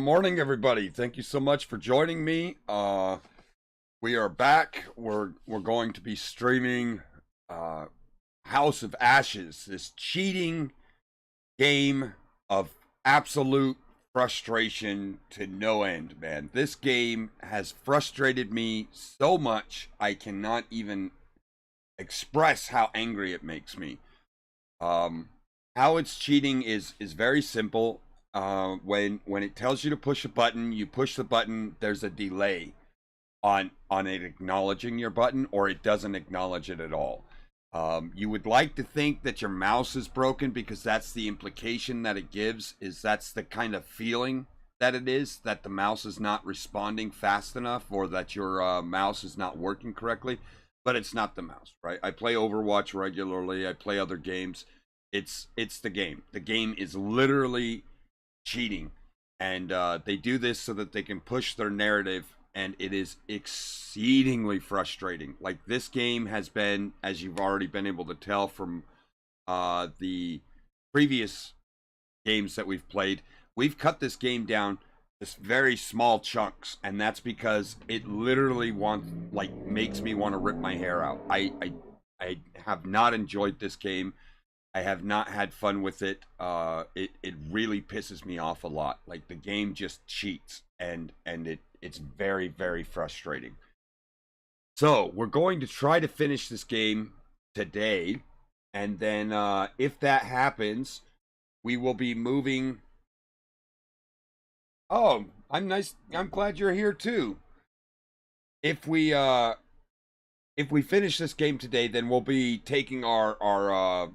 morning, everybody. Thank you so much for joining me. We are back. We're going to be streaming House of Ashes, this cheating game of absolute frustration to no end, man. This game has frustrated me so much I cannot even express how angry it makes me. How it's cheating is very simple. When it tells you to push a button, you push the button. There's a delay on it acknowledging your button, or it doesn't acknowledge it at all. You would like to think that your mouse is broken, because that's the implication that it gives. That's the kind of feeling that it is, that the mouse is not responding fast enough, or that your mouse is not working correctly. But it's not the mouse, right? I play Overwatch regularly. I play other games. It's the game. The game is literally cheating, and they do this so that they can push their narrative, and it is exceedingly frustrating. Like, this game has been, as you've already been able to tell from the previous games that we've played, we've cut this game down to very small chunks, and that's because it literally makes me want to rip my hair out. I have not enjoyed this game. I have not had fun with it. It really pisses me off a lot. Like, the game just cheats, and it's very, very frustrating. So we're going to try to finish this game today, and then if that happens, we will be moving. Oh, I'm glad you're here too. If we finish this game today, then we'll be taking our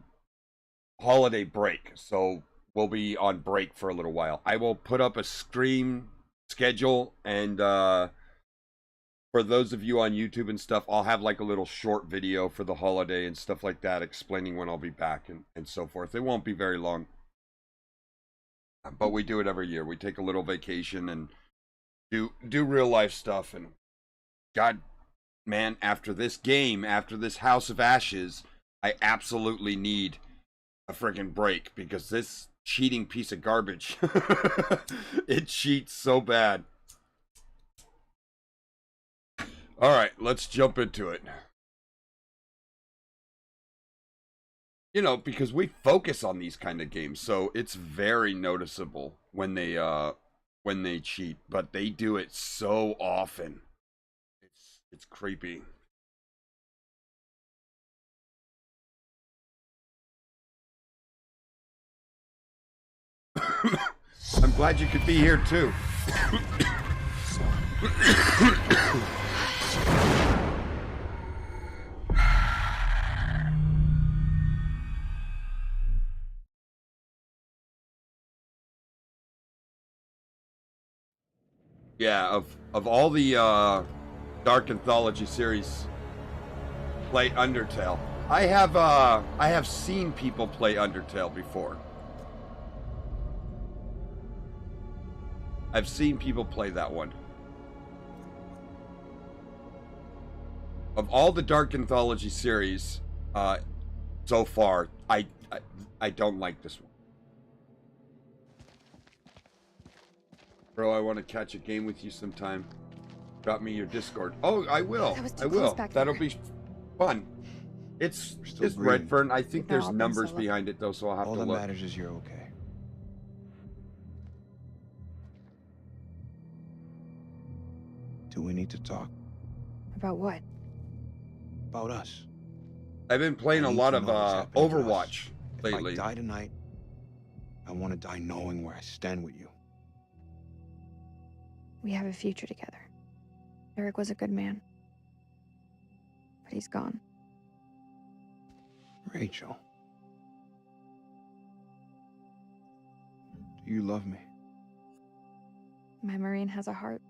holiday break, so we'll be on break for a little while. I will put up a stream schedule, and for those of you on YouTube and stuff, I'll have like a little short video for the holiday and stuff like that, explaining when I'll be back and so forth. It won't be very long, but we do it every year. We take a little vacation and do real life stuff. And God, man, after this game, after this House of Ashes, I absolutely need a freaking break, because this cheating piece of garbage, it cheats so bad. All right, let's jump into it. You know, because we focus on these kind of games, so it's very noticeable when they cheat, but they do it so often. It's creepy. I'm glad you could be here too. Yeah, of all the Dark Anthology series, play Undertale. I have seen people play Undertale before. I've seen people play that one. Of all the Dark Anthology series, so far, I don't like this one. Bro, I want to catch a game with you sometime. Drop me your Discord. Oh, I will. I will. That'll be fun. It's Redfren. I think there's numbers behind it though, so I'll have to look. All that matters is you're okay. Do we need to talk? About what? About us. I've been playing a lot of Overwatch lately. If I die tonight, I want to die knowing where I stand with you. We have a future together. Eric was a good man. But he's gone. Rachel. Do you love me? My Marine has a heart.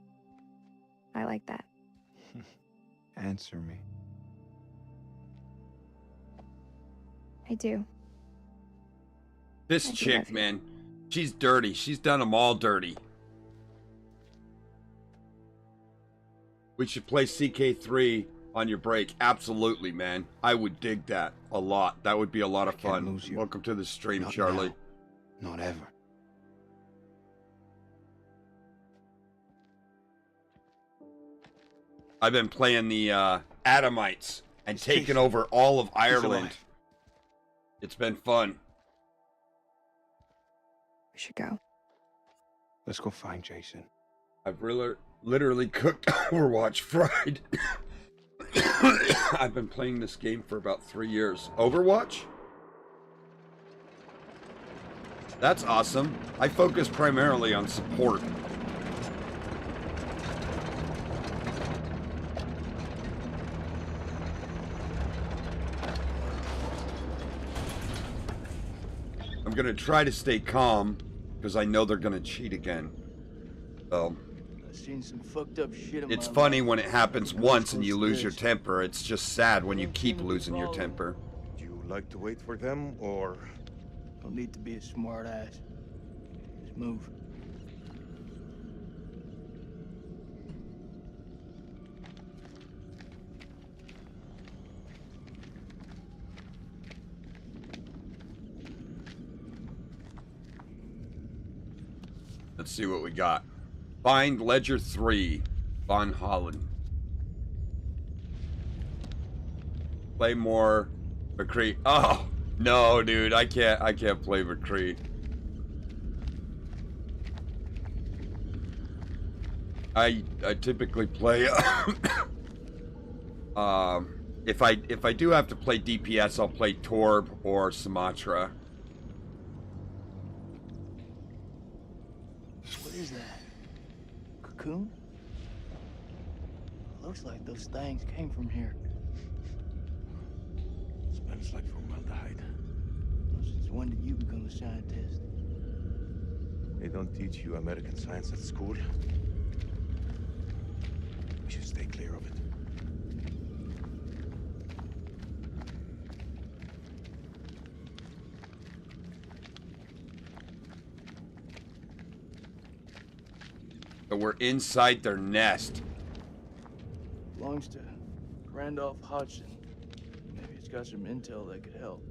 I like that. Answer me. I do. This chick, man, she's dirty. She's done them all dirty. We should play CK3 on your break. Absolutely, man. I would dig that a lot. That would be a lot of fun. Welcome to the stream, Not Charlie. Now. Not ever. I've been playing the Adamites and taking over all of Ireland. It's been fun. We should go. Let's go find Jason. I've literally cooked Overwatch fried. I've been playing this game for about 3 years. Overwatch? That's awesome. I focus primarily on support. I'm gonna try to stay calm because I know they're gonna cheat again. So I've seen some fucked up shit in it's my funny life. when it happens once and you lose your temper. It's just sad when you keep losing your temper. Do you like to wait for them, or...? Don't need to be a smart ass. Just move. Let's see what we got. Find Ledger 3, Von Holland. Play more McCree. Oh no, dude, I can't play McCree. I typically play if I do have to play DPS, I'll play Torb or Sumatra. What is that? Cocoon? Looks like those things came from here. Smells like formaldehyde. Since when did you become a scientist? They don't teach you American science at school. We should stay clear of it. So we're inside their nest. Belongs to Randolph Hodgson. Maybe it's got some intel that could help.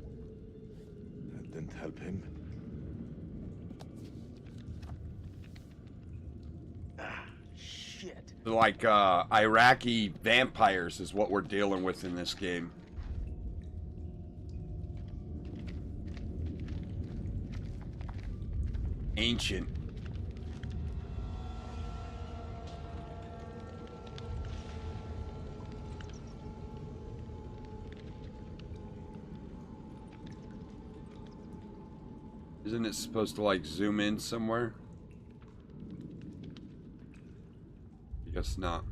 That didn't help him. Shit. Like Iraqi vampires is what we're dealing with in this game. Ancient. Isn't it supposed to like zoom in somewhere? I guess not.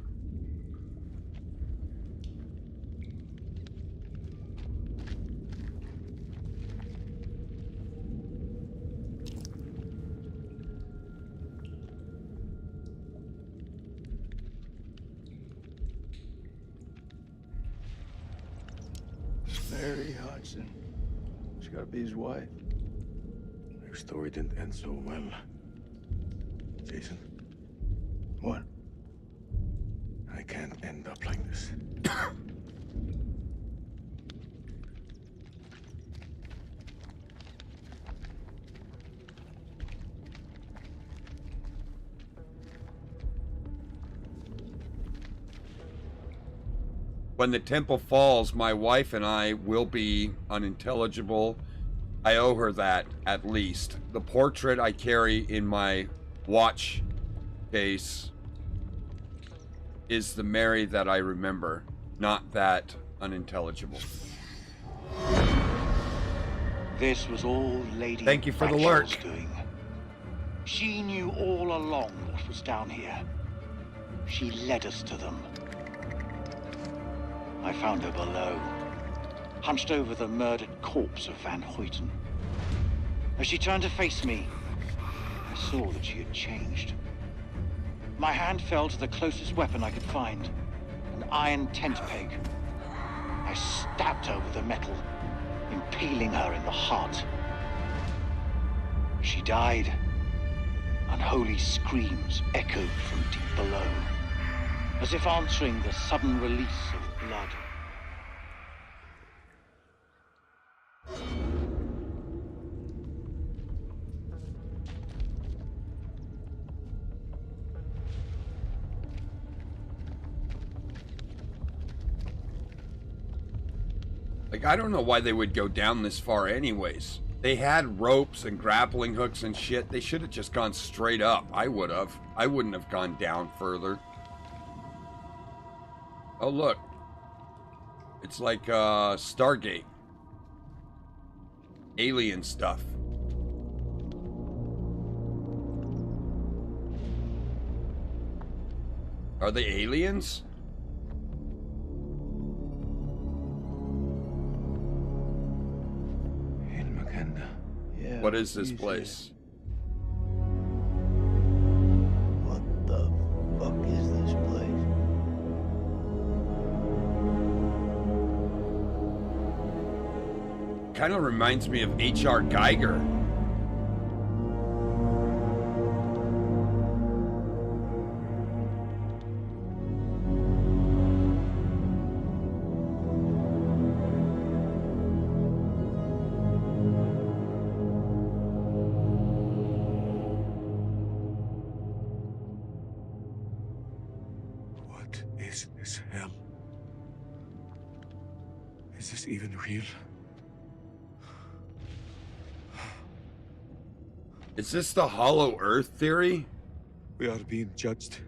Mary Hodgson. She gotta be his wife. Their story didn't end so well. Jason, What? I can't end up like this. When the temple falls, my wife and I will be unintelligible. I owe her that, at least. The portrait I carry in my watch case is the Mary that I remember, not that unintelligible. This was all Lady Thank you for the Batchel's lurk. doing. She knew all along what was down here. She led us to them. I found her below, hunched over the murdered corpse of Van Hoyten. As she turned to face me, I saw that she had changed. My hand fell to the closest weapon I could find, an iron tent peg. I stabbed her with the metal, impaling her in the heart. She died. Unholy screams echoed from deep below, as if answering the sudden release of blood. Like, I don't know why they would go down this far anyways. They had ropes and grappling hooks and shit. They should have just gone straight up. I would have. I wouldn't have gone down further. Oh, look. It's like Stargate. Alien stuff. Are they aliens? Yeah. What is this you place? said. What the fuck is this place? Kind of reminds me of H.R. Geiger. What is this hell? Is this even real? Is this the Hollow Earth theory? We are being judged.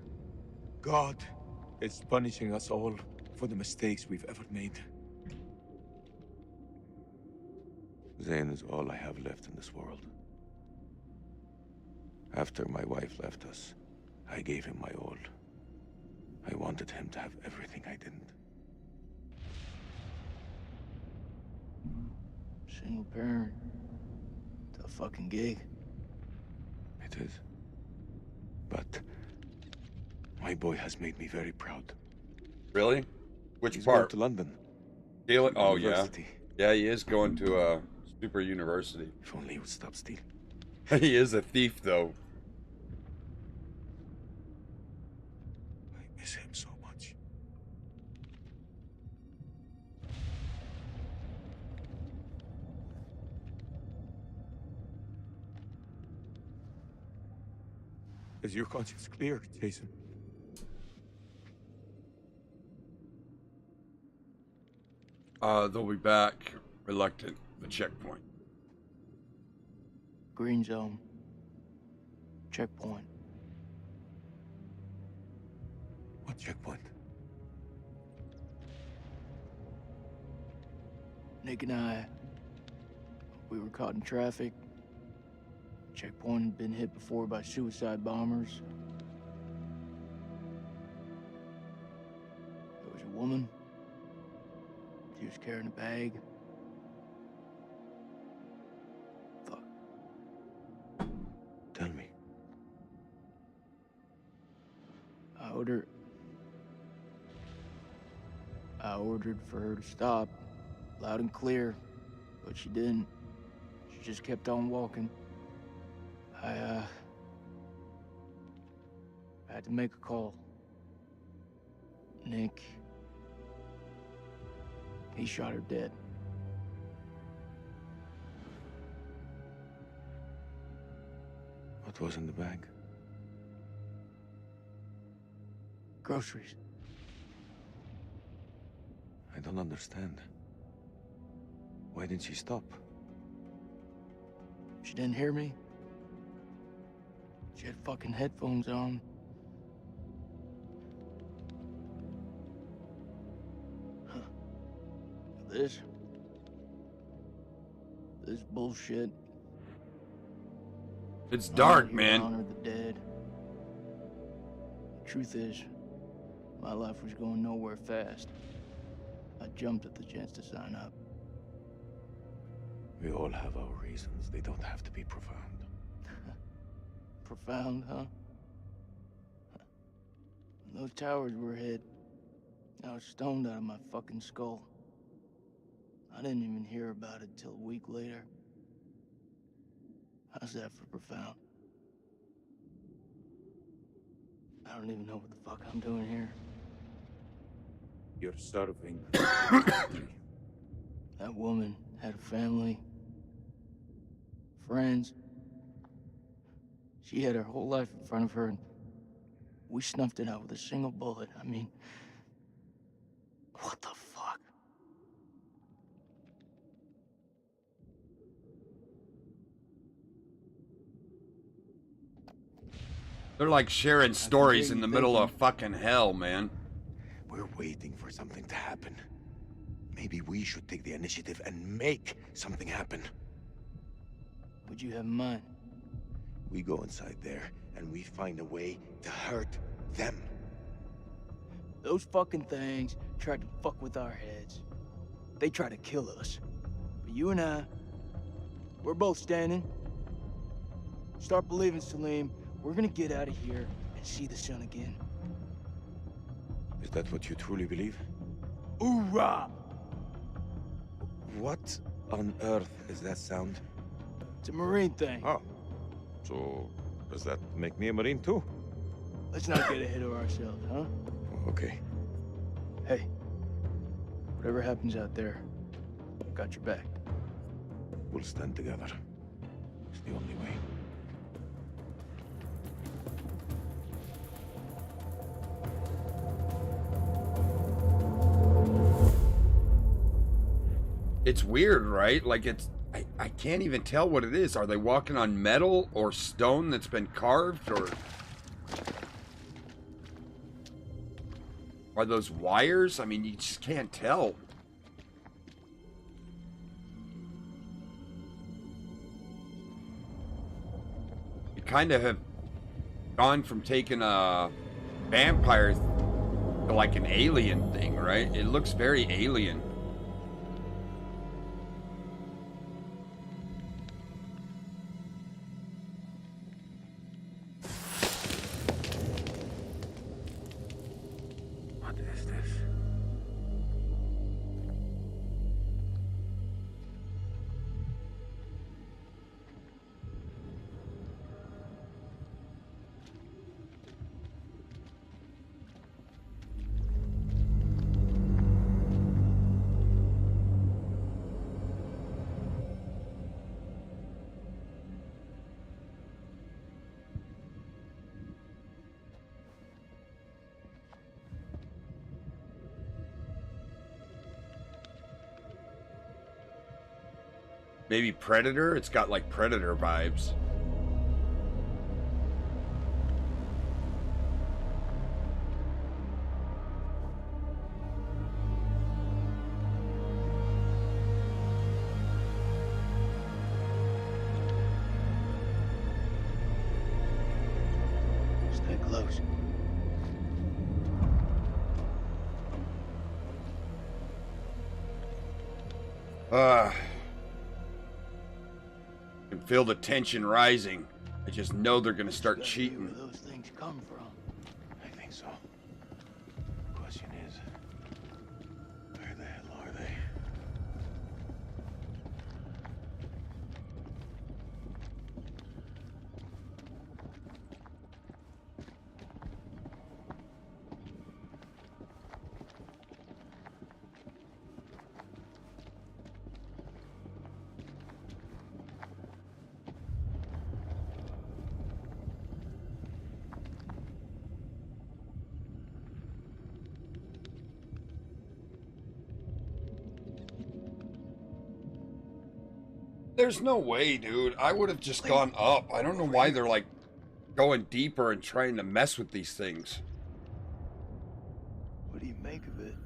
God is punishing us all for the mistakes we've ever made. Zane is all I have left in this world. After my wife left us, I gave him my all. I wanted him to have everything I didn't. Single parent. Tough fucking gig. It is. But my boy has made me very proud. Really? Which He's going part? to London. Oh, yeah. University. Yeah, he is going to a super university. If only he would stop stealing. He is a thief, though. I miss him so much. Is your conscience clear, Jason? They'll be back. Reluctant. The checkpoint. Green zone. Checkpoint. What checkpoint? Nick and I, we were caught in traffic. Checkpoint had been hit before by suicide bombers. There was a woman. She was carrying a bag. Fuck. Tell me. I ordered for her to stop, loud and clear, but she didn't. She just kept on walking. I had to make a call. Nick, he shot her dead. What was in the bag? Groceries. I don't understand. Why didn't she stop? She didn't hear me. She had fucking headphones on. Huh. This bullshit. It's I'm dark, out here to man. honor the dead. The truth is, my life was going nowhere fast. I jumped at the chance to sign up. We all have our reasons. They don't have to be profound. Profound, huh? When those towers were hit, I was stoned out of my fucking skull. I didn't even hear about it till a week later. How's that for profound? I don't even know what the fuck I'm doing here. You're serving. That woman had a family, friends. She had her whole life in front of her, and we snuffed it out with a single bullet. I mean, what the fuck? They're like sharing stories in the middle of fucking hell, man. We're waiting for something to happen. Maybe we should take the initiative and make something happen. What'd you have in mind? We go inside there and we find a way to hurt them. Those fucking things tried to fuck with our heads. They tried to kill us. But you and I, we're both standing. Start believing, Salim. We're gonna get out of here and see the sun again. Is that what you truly believe? Hoorah! What on earth is that sound? It's a Marine thing. Oh. So, does that make me a Marine too? Let's not get ahead of ourselves, huh? Okay. Hey, whatever happens out there, I've got your back. We'll stand together. It's the only way. It's weird, right? Like I can't even tell what it is. Are they walking on metal or stone that's been carved, or are those wires? I mean, you just can't tell. You kind of have gone from taking a vampire to like an alien thing, right? It looks very alien. What is this? Maybe Predator? It's got like Predator vibes. Stay close. I can feel the tension rising. I just know they're gonna start Gotta be where cheating. those things come from. I think so. Question is, where the hell are they? There's no way, dude. I would have just gone up. I don't know why they're like going deeper and trying to mess with these things. What do you make of it?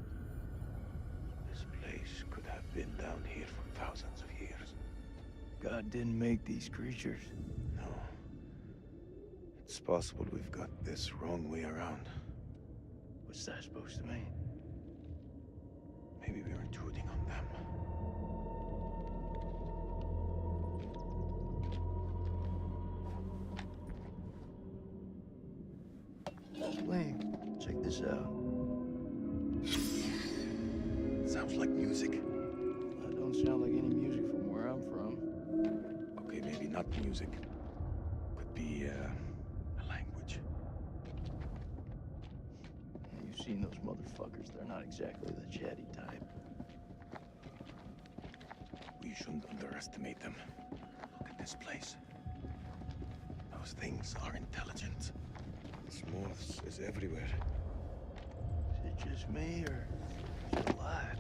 This place could have been down here for thousands of years. God didn't make these creatures. No. It's possible we've got this wrong way around. What's that supposed to mean? Maybe we're intruding on them. Lane, check this out. Sounds like music. That don't sound like any music from where I'm from. Okay, maybe not music. Could be a language. You've seen those motherfuckers. They're not exactly the chatty type. We shouldn't underestimate them. Look at this place. Those things are intelligent. This moths is everywhere. Is it just me, or is it alive?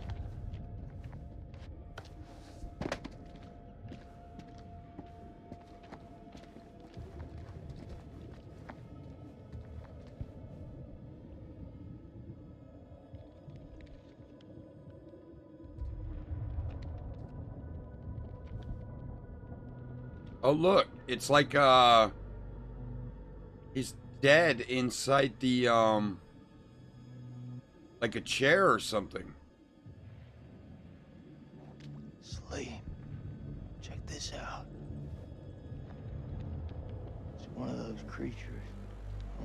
Oh, look. It's like, he's dead inside the, like a chair or something. Sleep. Check this out. It's one of those creatures,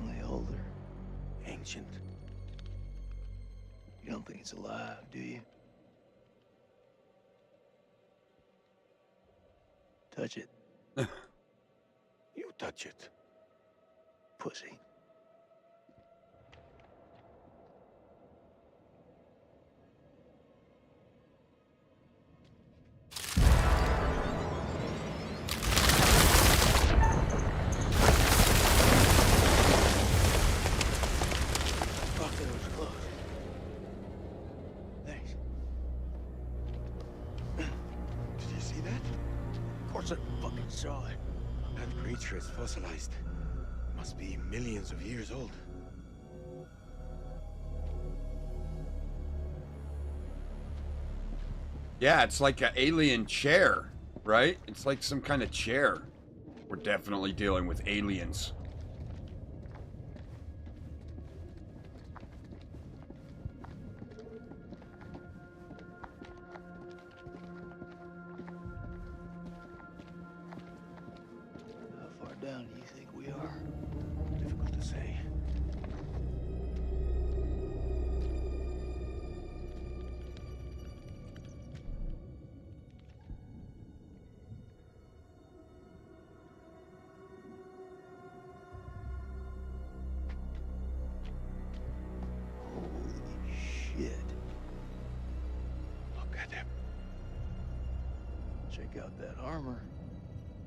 only older. Ancient. You don't think it's alive, do you? Touch it, You touch it. pussy. Fuck, that was close. Thanks. Did you see that? Of course I fucking saw it. That creature is fossilized. Must be millions of years old. Yeah, it's like an alien chair, right? It's like some kind of chair. We're definitely dealing with aliens. How far down do you think we are? Difficult to say. Holy shit. Look at him. Check out that armor.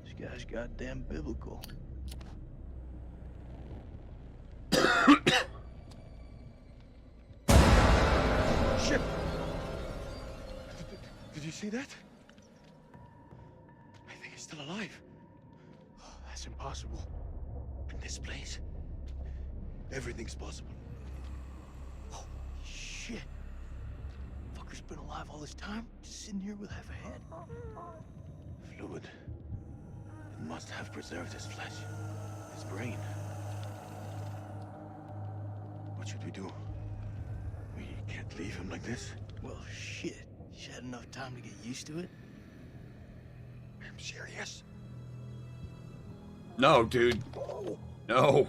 This guy's goddamn biblical. Shit! Did you see that? I think he's still alive. Oh, that's impossible. In this place, everything's possible. Holy shit. Fucker's been alive all this time, just sitting here with half a head. Fluid. It must have preserved his flesh, his brain. What should we do? We can't leave him like this. Well, shit. He's had enough time to get used to it. I'm serious. No, dude. Oh, No.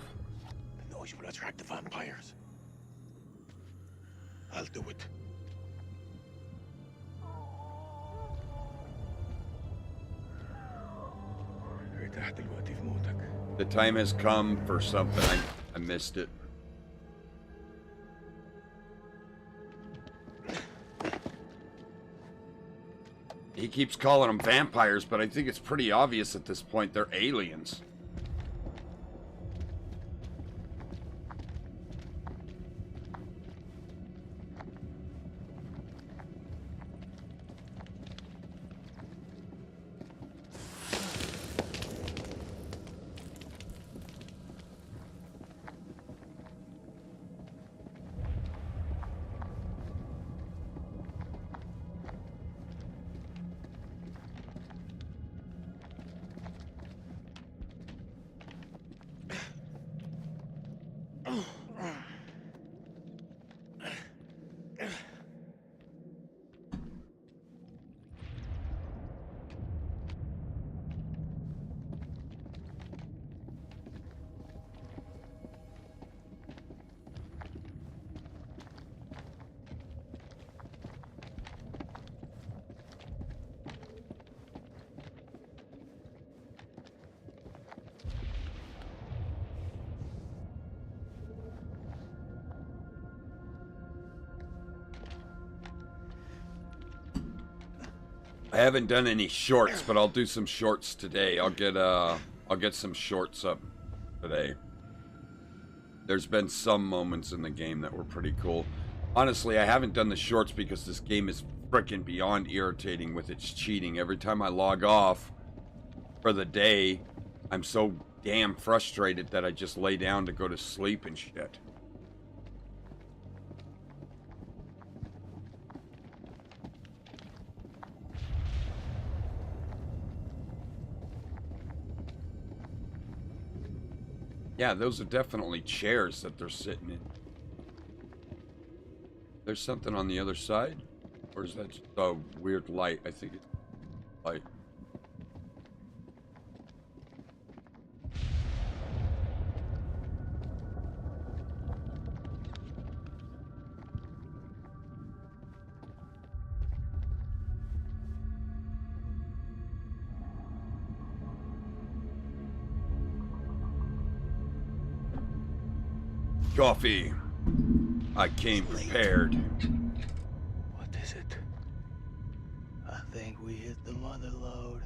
the noise will attract the vampires. I'll do it. ارتحت دلوقتي في موتك. The time has come for something. I missed it. He keeps calling them vampires, but I think it's pretty obvious at this point they're aliens. I haven't done any shorts, but I'll do some shorts today. I'll get some shorts up today. There's been some moments in the game that were pretty cool. Honestly, I haven't done the shorts because this game is frickin' beyond irritating with its cheating. Every time I log off for the day, I'm so damn frustrated that I just lay down to go to sleep and shit. Yeah, those are definitely chairs that they're sitting in. There's something on the other side? Or is that just a weird light? I think it's light. Coffee. I came prepared. What is it? I think we hit the mother lode.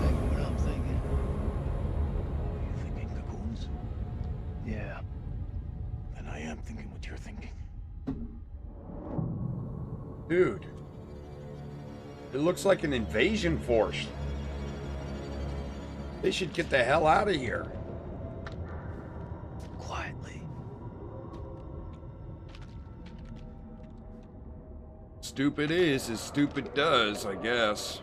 Think what I'm thinking? You thinking cocoons? Yeah. And I am thinking what you're thinking. Dude. It looks like an invasion force. They should get the hell out of here. Quietly. Stupid is as stupid does, I guess.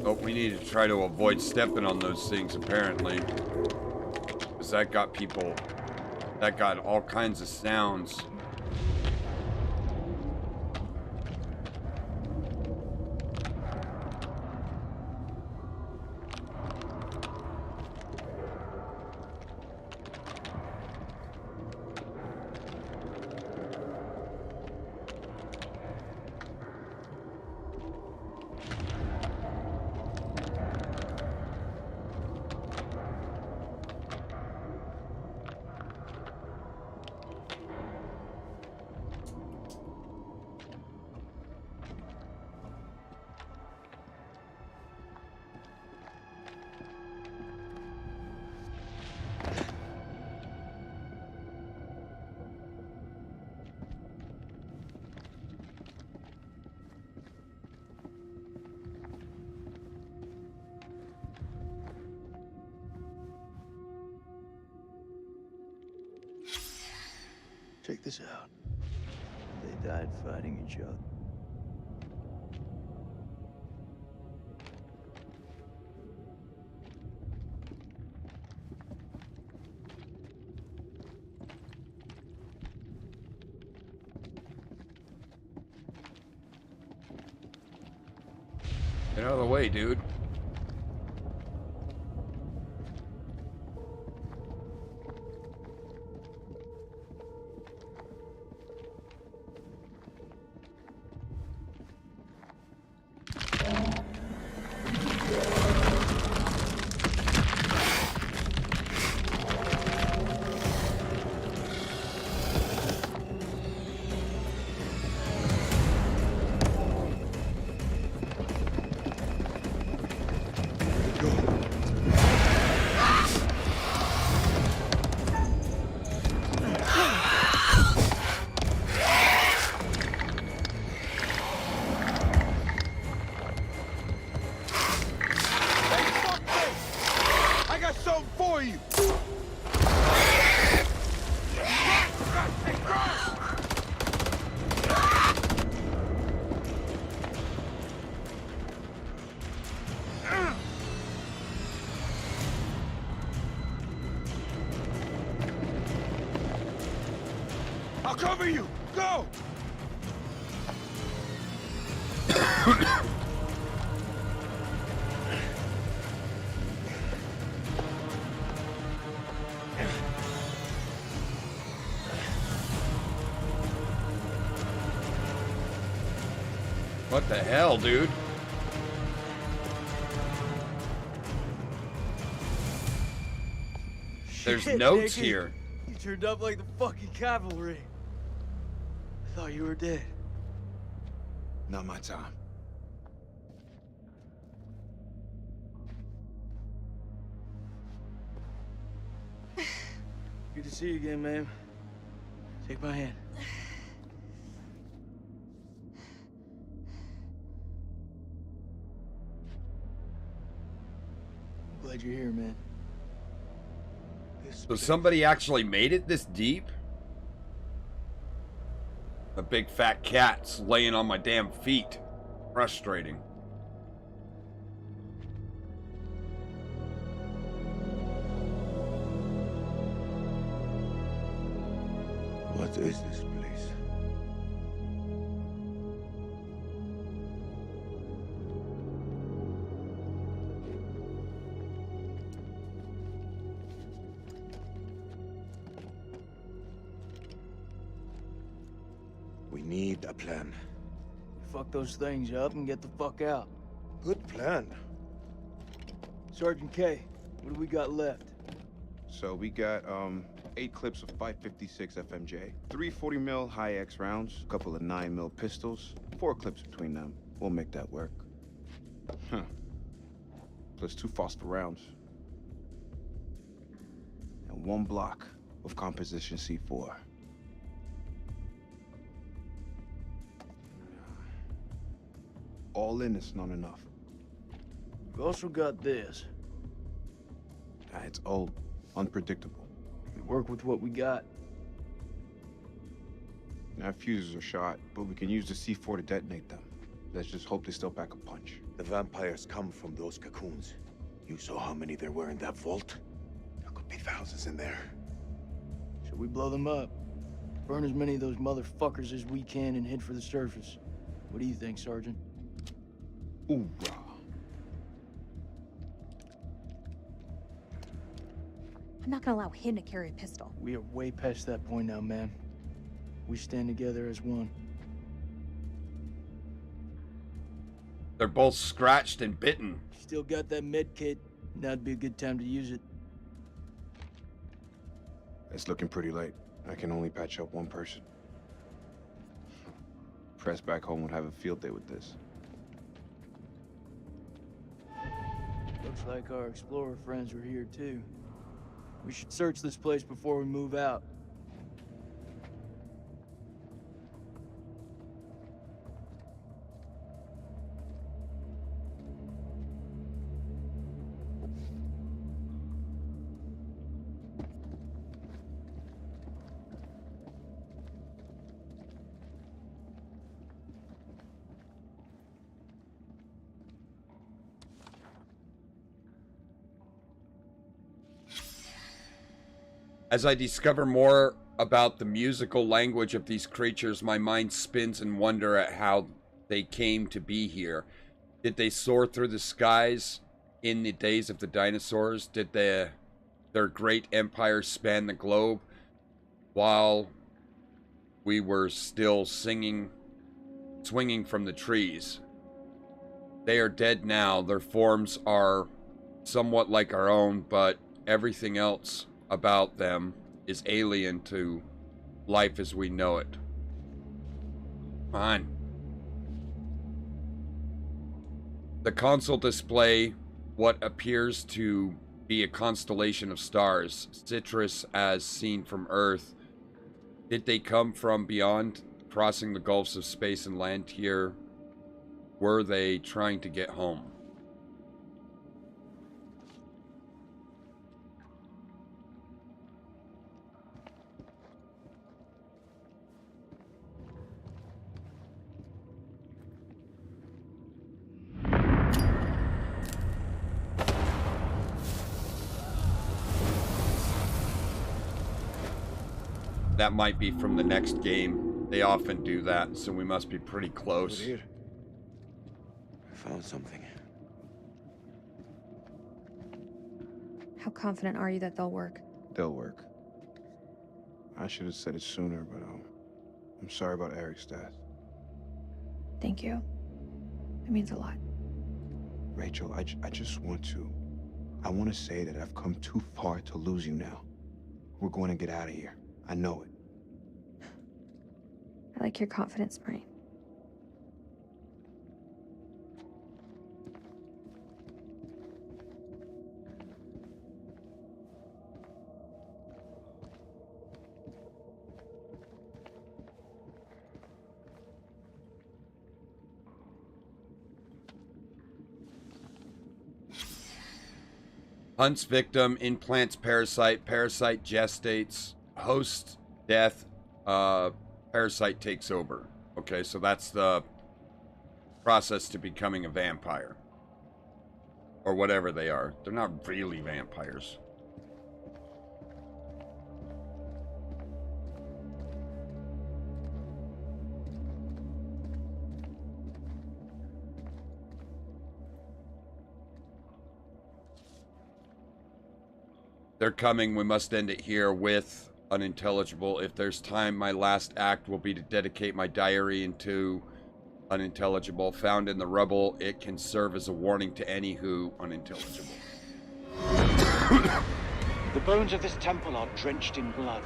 Oh, we need to try to avoid stepping on those things, apparently. Because that got people... That got all kinds of sounds. Check this out. They died fighting each other. Get out of the way, dude. I'll cover you! Go! What the hell, dude? There's Shit, notes Nicky. here. You turned up like the fucking cavalry. I thought you were dead. Not my time. Good to see you again, ma'am. Take my hand. Glad you're here, man. So somebody actually made it this deep? A big fat cat's laying on my damn feet. Frustrating. What is this place? We need a plan. Fuck those things up and get the fuck out. Good plan. Sergeant K, what do we got left? So we got 8 clips of 556 FMJ, 3 40 mil high X rounds, a couple of 9 mil pistols, 4 clips between them. We'll make that work. Huh. Plus 2 phosphor rounds. And 1 block of composition C4. All in, it's not enough. We also got this. It's old, unpredictable. We work with what we got. Now, fuses are shot, but we can use the C4 to detonate them. Let's just hope they still pack a punch. The vampires come from those cocoons. You saw how many there were in that vault? There could be thousands in there. Should we blow them up? Burn as many of those motherfuckers as we can and head for the surface. What do you think, Sergeant? Ooh, I'm not gonna allow him to carry a pistol. We are way past that point now, ma'am. We stand together as one. They're both scratched and bitten. Still got that med kit. Now'd be a good time to use it. it's looking pretty late. I can only patch up 1 person. Press back home would have a field day with this. Looks like our explorer friends were here too. We should search this place before we move out. As I discover more about the musical language of these creatures, my mind spins in wonder at how they came to be here. Did they soar through the skies in the days of the dinosaurs? Did their great empire span the globe while we were still swinging from the trees? They are dead now. Their forms are somewhat like our own, but everything else about them is alien to life as we know it. Come on. The console display what appears to be a constellation of stars, citrus as seen from Earth. Did they come from beyond, crossing the gulfs of space and land here? Were they trying to get home? That might be from the next game. They often do that, so we must be pretty close. Over here. I found something. How confident are you that they'll work? They'll work. I should have said it sooner, but I'm sorry about Eric's death. Thank you. It means a lot. Rachel, I just want to. I want to say that I've come too far to lose you now. We're going to get out of here. I know it. I like your confidence, Marine. Hunts victim, implants parasite, parasite gestates, host death, parasite takes over. Okay, so that's the process to becoming a vampire. Or whatever they are. They're not really vampires. They're coming. We must end it here with unintelligible. If there's time, my last act will be to dedicate my diary into unintelligible. Found in the rubble, it can serve as a warning to any who unintelligible. The bones of this temple are drenched in blood.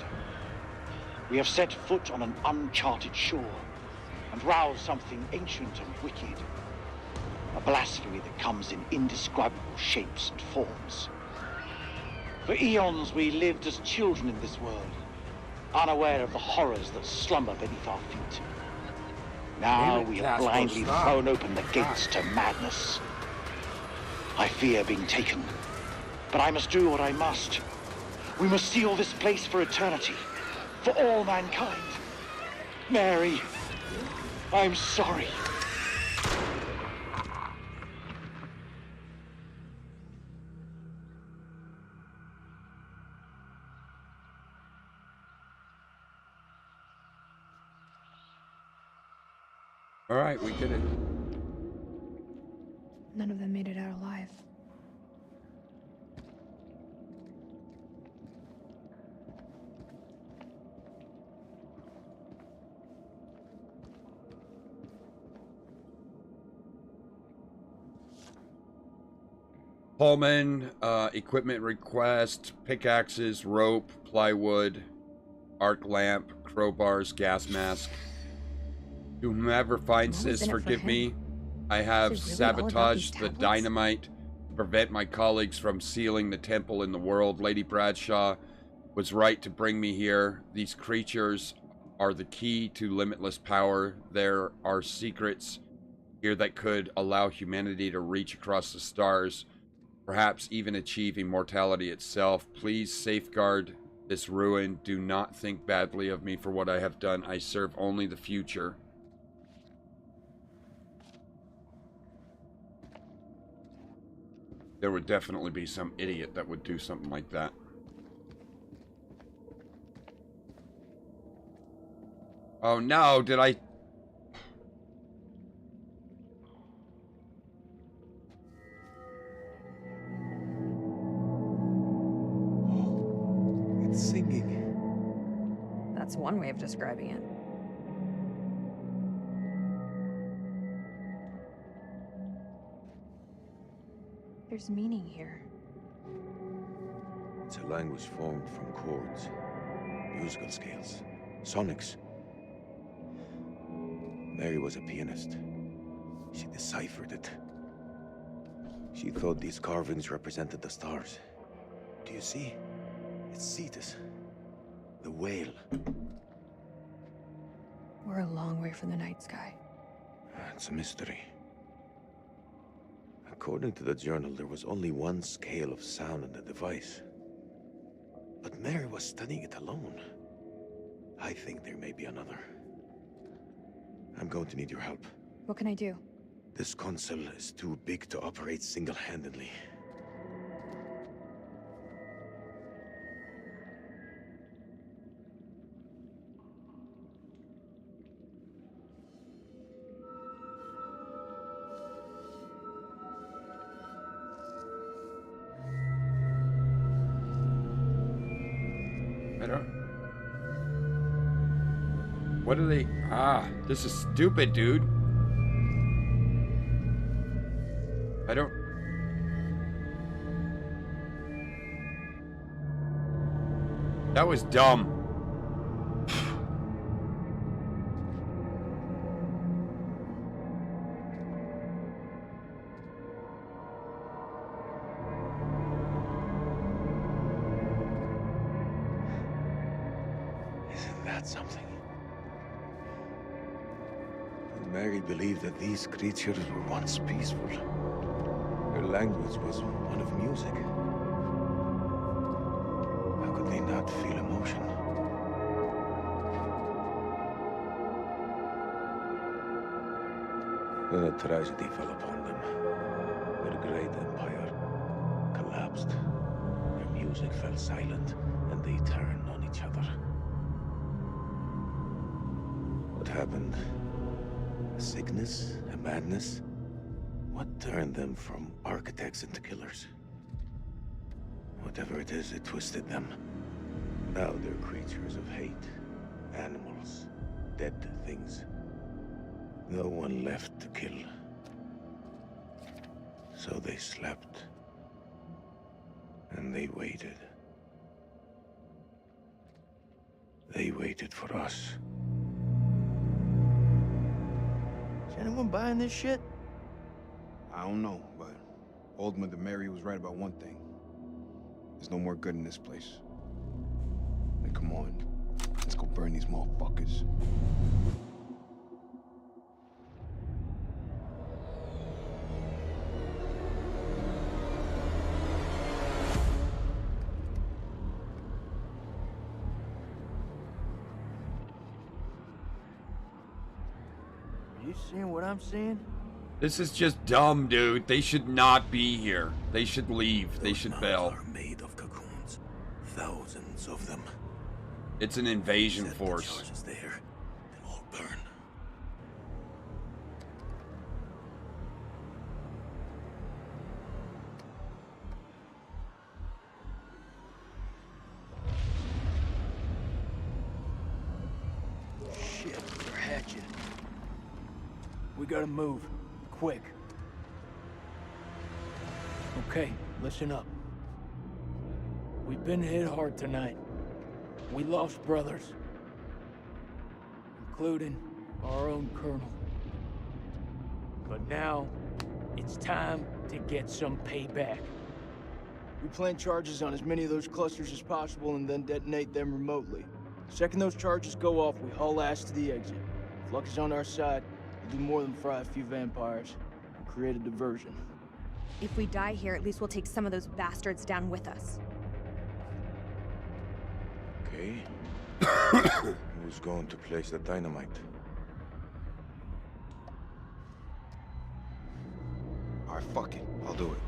We have set foot on an uncharted shore and roused something ancient and wicked. A blasphemy that comes in indescribable shapes and forms. For eons we lived as children in this world, unaware of the horrors that slumber beneath our feet. Now we have blindly thrown open the gates to madness. I fear being taken, but I must do what I must. We must seal this place for eternity, for all mankind. Mary, I'm sorry. All right, we did it. None of them made it out alive. Pullman, equipment request, pickaxes, rope, plywood, arc lamp, crowbars, gas mask. To whomever finds What was this, in it for forgive him? me. I have Is it really all about sabotaged these the tablets? dynamite to prevent my colleagues from sealing the temple in the world. Lady Bradshaw was right to bring me here. These creatures are the key to limitless power. There are secrets here that could allow humanity to reach across the stars, perhaps even achieve immortality itself. Please safeguard this ruin. Do not think badly of me for what I have done. I serve only the future. There would definitely be some idiot that would do something like that. Oh no, did I... Oh, it's singing. That's one way of describing it. There's meaning here. It's a language formed from chords, musical scales, sonics. Mary was a pianist. She deciphered it. She thought these carvings represented the stars. Do you see? It's Cetus, the whale. We're a long way from the night sky. It's a mystery. According to the journal, there was only one scale of sound in the device. But Mary was studying it alone. I think there may be another. I'm going to need your help. What can I do? This console is too big to operate single-handedly. What are they? Ah, this is stupid, dude. I don't... That was dumb. Isn't that something? Mary believed that these creatures were once peaceful. Their language was one of music. they not feel emotion? Then a tragedy fell upon them. Their great empire collapsed. Their music fell silent, and they turned on each other. What happened? A sickness? A madness? What turned them from architects into killers? Whatever it is, it twisted them. Now they're creatures of hate. Animals. Dead things. No one left to kill. So they slept. And they waited. They waited for us. Is anyone buying this shit? I don't know, but Old Mother Mary was right about one thing. There's no more good in this place. Then come on, let's go burn these motherfuckers. Are you seeing what I'm seeing? This is just dumb, dude. They should not be here. They should leave. They should bail. Are made of cocoons. Thousands of them. It's an invasion Set the force. charges there. They'll all burn. Shit, they're hatching. We gotta move. Quick. Okay, listen up. We've been hit hard tonight. We lost brothers. Including our own colonel. But now, it's time to get some payback. We plant charges on as many of those clusters as possible and then detonate them remotely. Second those charges go off, we haul ass to the exit. If luck is on our side, we'll do more than fry a few vampires and create a diversion. If we die here, at least we'll take some of those bastards down with us. Okay. Who's going to place the dynamite? Alright, fuck it. I'll do it.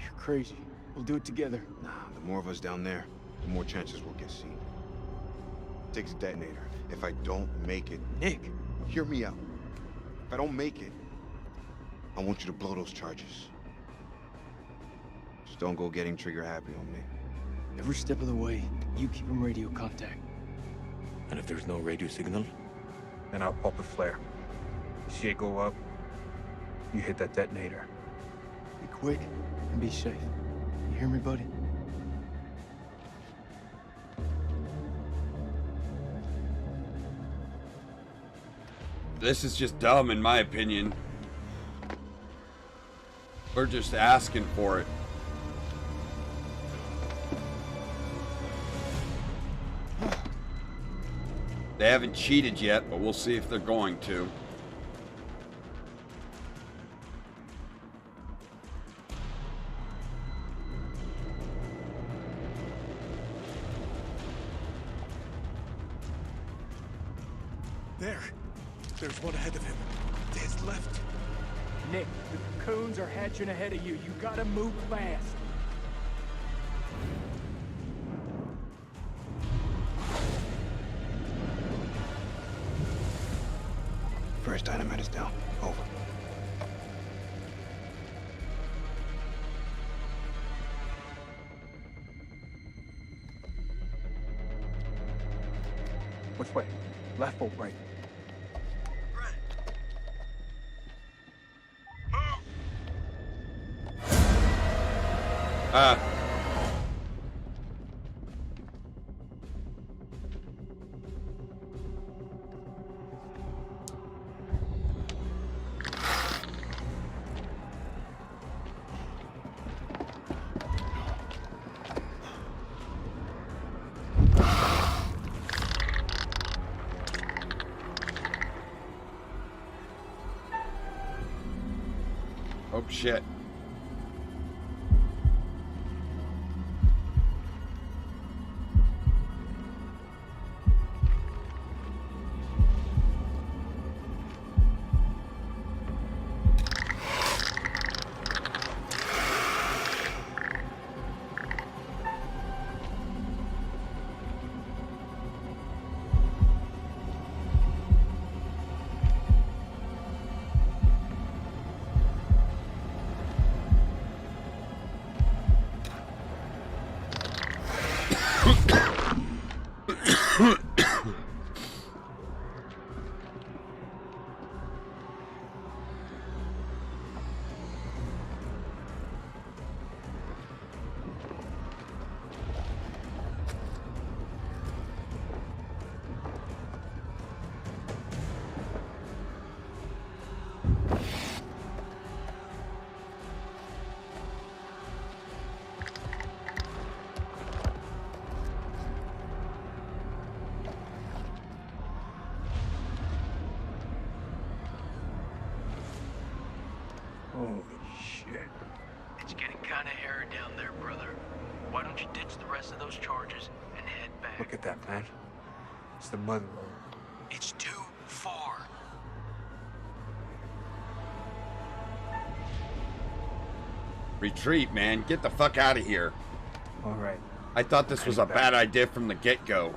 You're crazy. We'll do it together. Nah, the more of us down there, the more chances we'll get seen. Takes a detonator. If I don't make it... Nick! Hear me out. If I don't make it, I want you to blow those charges. Just don't go getting trigger happy on me. Every step of the way, you keep him radio contact. And if there's no radio signal? Then I'll pop a flare. See it go up, you hit that detonator. Be quick and be safe. You hear me, buddy? This is just dumb, in my opinion. We're just asking for it. They haven't cheated yet, but we'll see if they're going to. There's one ahead of him. To his left. Nick, the cocoons are hatching ahead of you. You gotta move fast. First dynamite is down. Over. Which way? Left or right? Oh shit. Holy shit. It's getting kind of hairy down there, brother. Why don't you ditch the rest of those charges and head back? Look at that, man. It's the mud road. It's too far. Retreat, man. Get the fuck out of here. All right. I thought this was a bad idea from the get-go.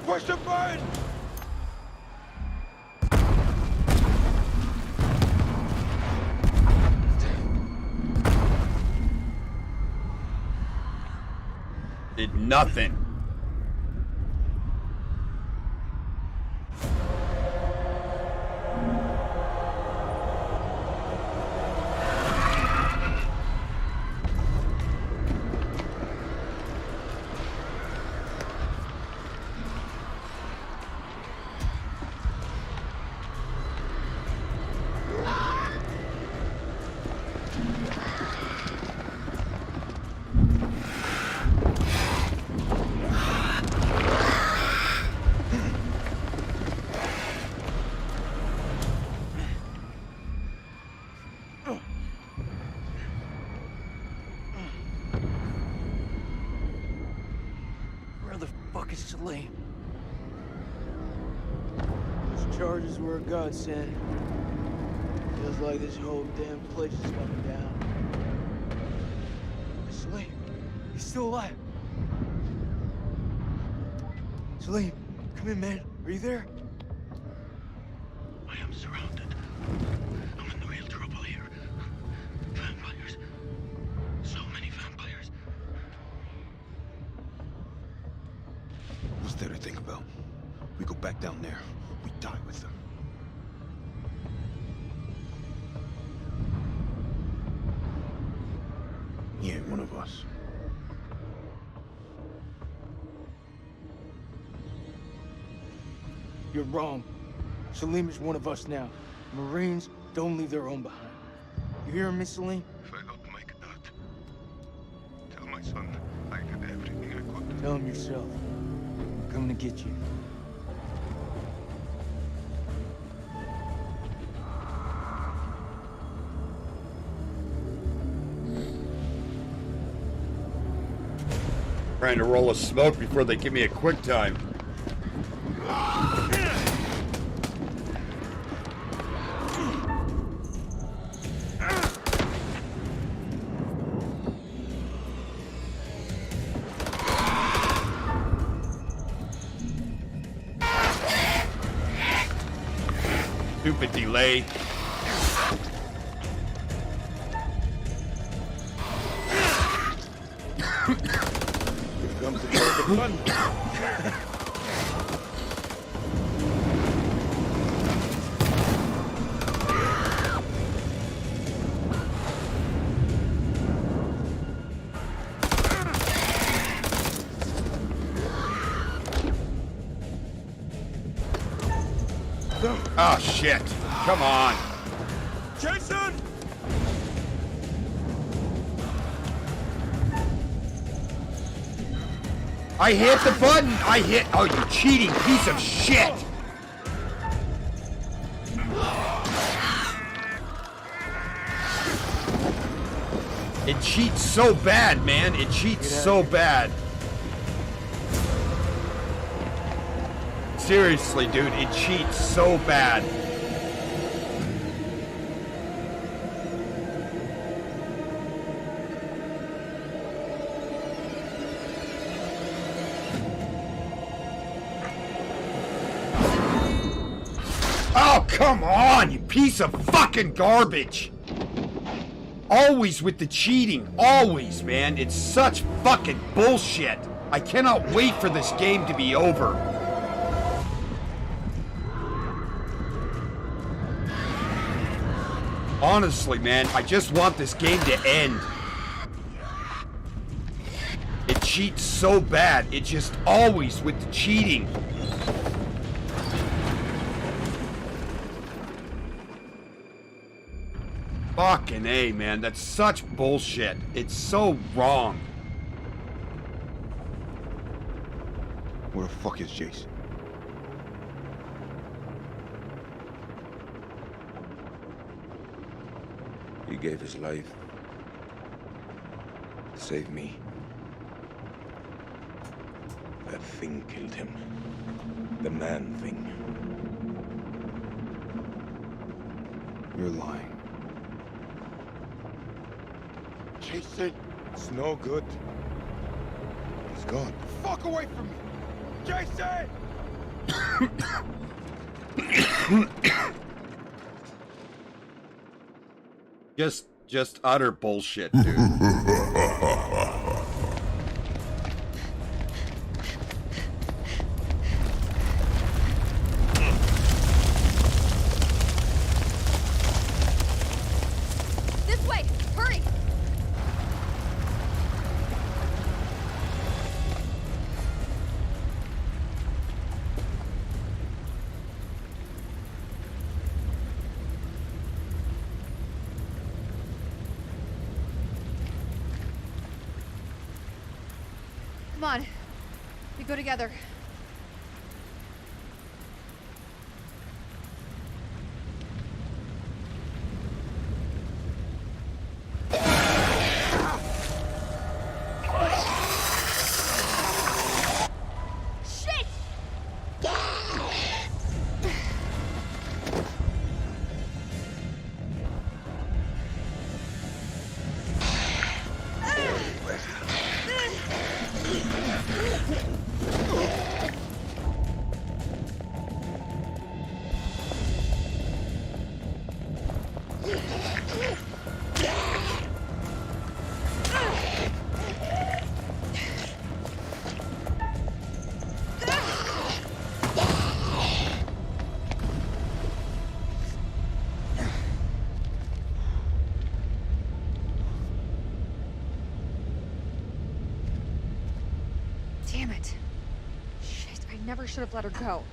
Push the button! Did nothing. Where the fuck is Salim? Those charges were a godsend. Feels like this whole damn place is coming down. Salim, he's still alive. Salim, come in, man. Are you there? I am surrounded. I'm in real trouble here. Vampires. So many vampires. What's there to think about? We go back down there. We die with them. He ain't one of us. You're wrong. Salim is one of us now. Marines don't leave their own behind. You hear me, Salim? If I don't make it out, tell my son I did everything I could. Tell him yourself. I'm coming to get you. Trying to roll a smoke before they give me a quick time. Stupid delay. Comes the perfect fun. Oh shit. Come on. Jason! I hit the button. I hit. Oh, you cheating piece of shit. It cheats so bad, man. It cheats so bad. Seriously, dude, it cheats so bad. Oh, come on, you piece of fucking garbage. Always with the cheating. Always, man. It's such fucking bullshit. I cannot wait for this game to be over. Honestly, man, I just want this game to end. It cheats so bad. It just always with the cheating. Fucking A, man. That's such bullshit. It's so wrong. Where the fuck is Jace? He gave his life to save me. That thing killed him. The man thing. You're lying. Jason! It's no good. He's gone. Fuck away from me! Jason! Just utter bullshit, dude. This way! Hurry! Come on. We go together. Shit! Damn it. Shit, I never should have let her go.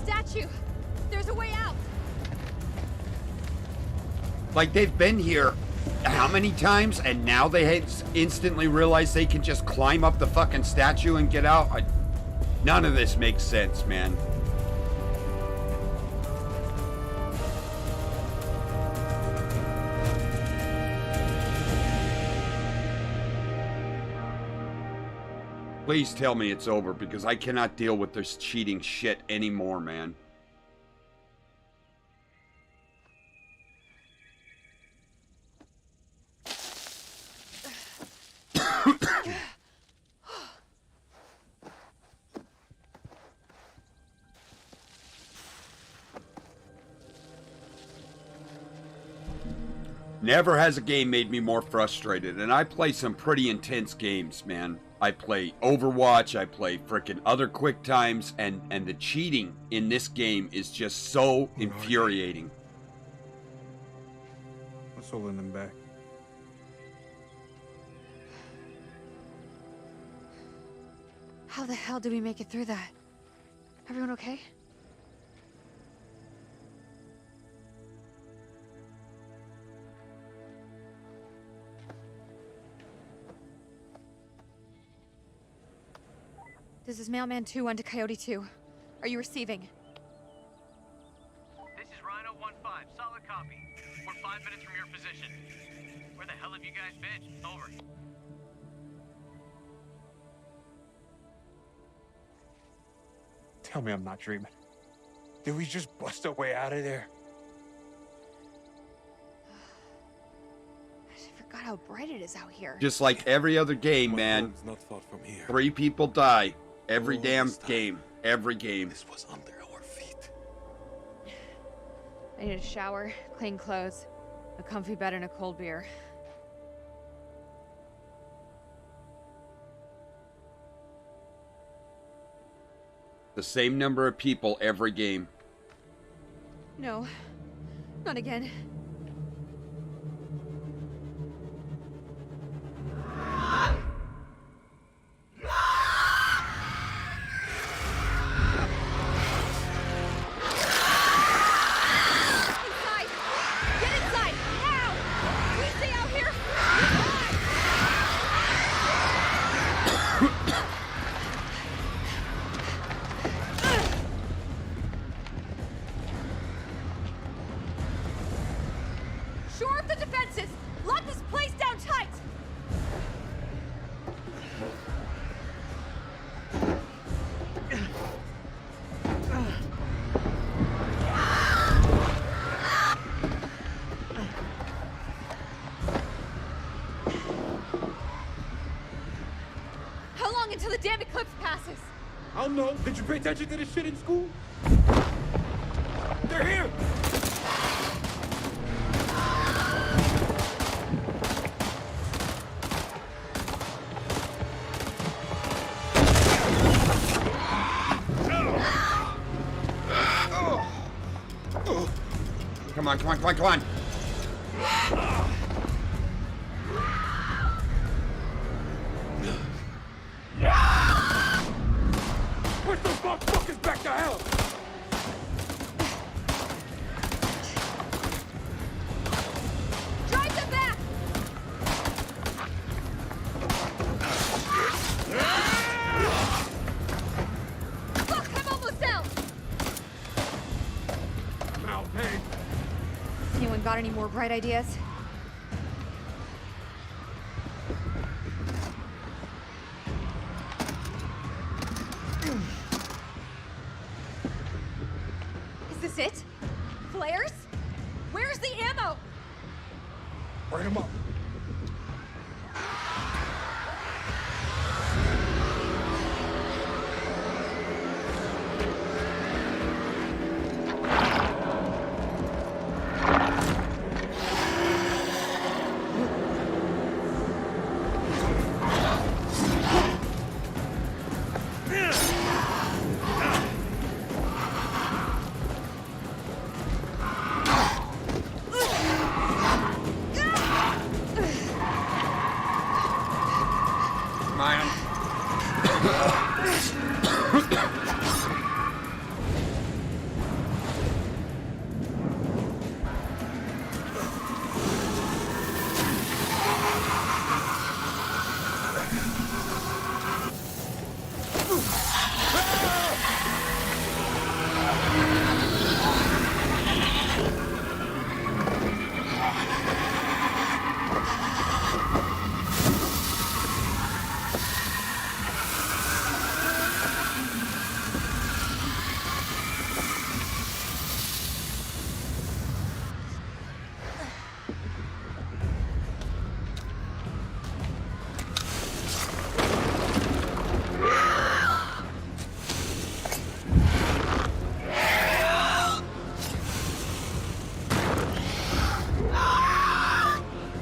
Statue! There's a way out! Like, they've been here how many times, and now they instantly realize they can just climb up the fucking statue and get out? None of this makes sense, man. Please tell me it's over, because I cannot deal with this cheating shit anymore, man. Never has a game made me more frustrated, and I play some pretty intense games, man. I play Overwatch, I play frickin' other quick times, and the cheating in this game is just so infuriating. What's holding them back? How the hell did we make it through that? Everyone okay? This is Mailman 2 to Coyote 2. Are you receiving? This is Rhino 1-5. Solid copy. We're 5 minutes from your position. Where the hell have you guys been? Over. Tell me I'm not dreaming. Did we just bust our way out of there? I forgot forgot how bright it is out here. Just like every other game, My man. home's not far from here. 3 people die every All damn this time. game. Every game. This was under our feet. I need a shower, clean clothes, a comfy bed, and a cold beer. The same number of people every game. No, not again. Inside! Get inside! Now! We stay out here! Shore up the defenses! Lock this place down tight! How long until the damn eclipse passes? I don't know. Did you pay attention to this shit in school? They're here! Come on, come on, come on, come on. Push those motherfuckers back to hell! Drive them back! Fuck, I'm almost down! Now, hey! Anyone got any more bright ideas? Is this it? Flares? Where's the ammo? Bring them up.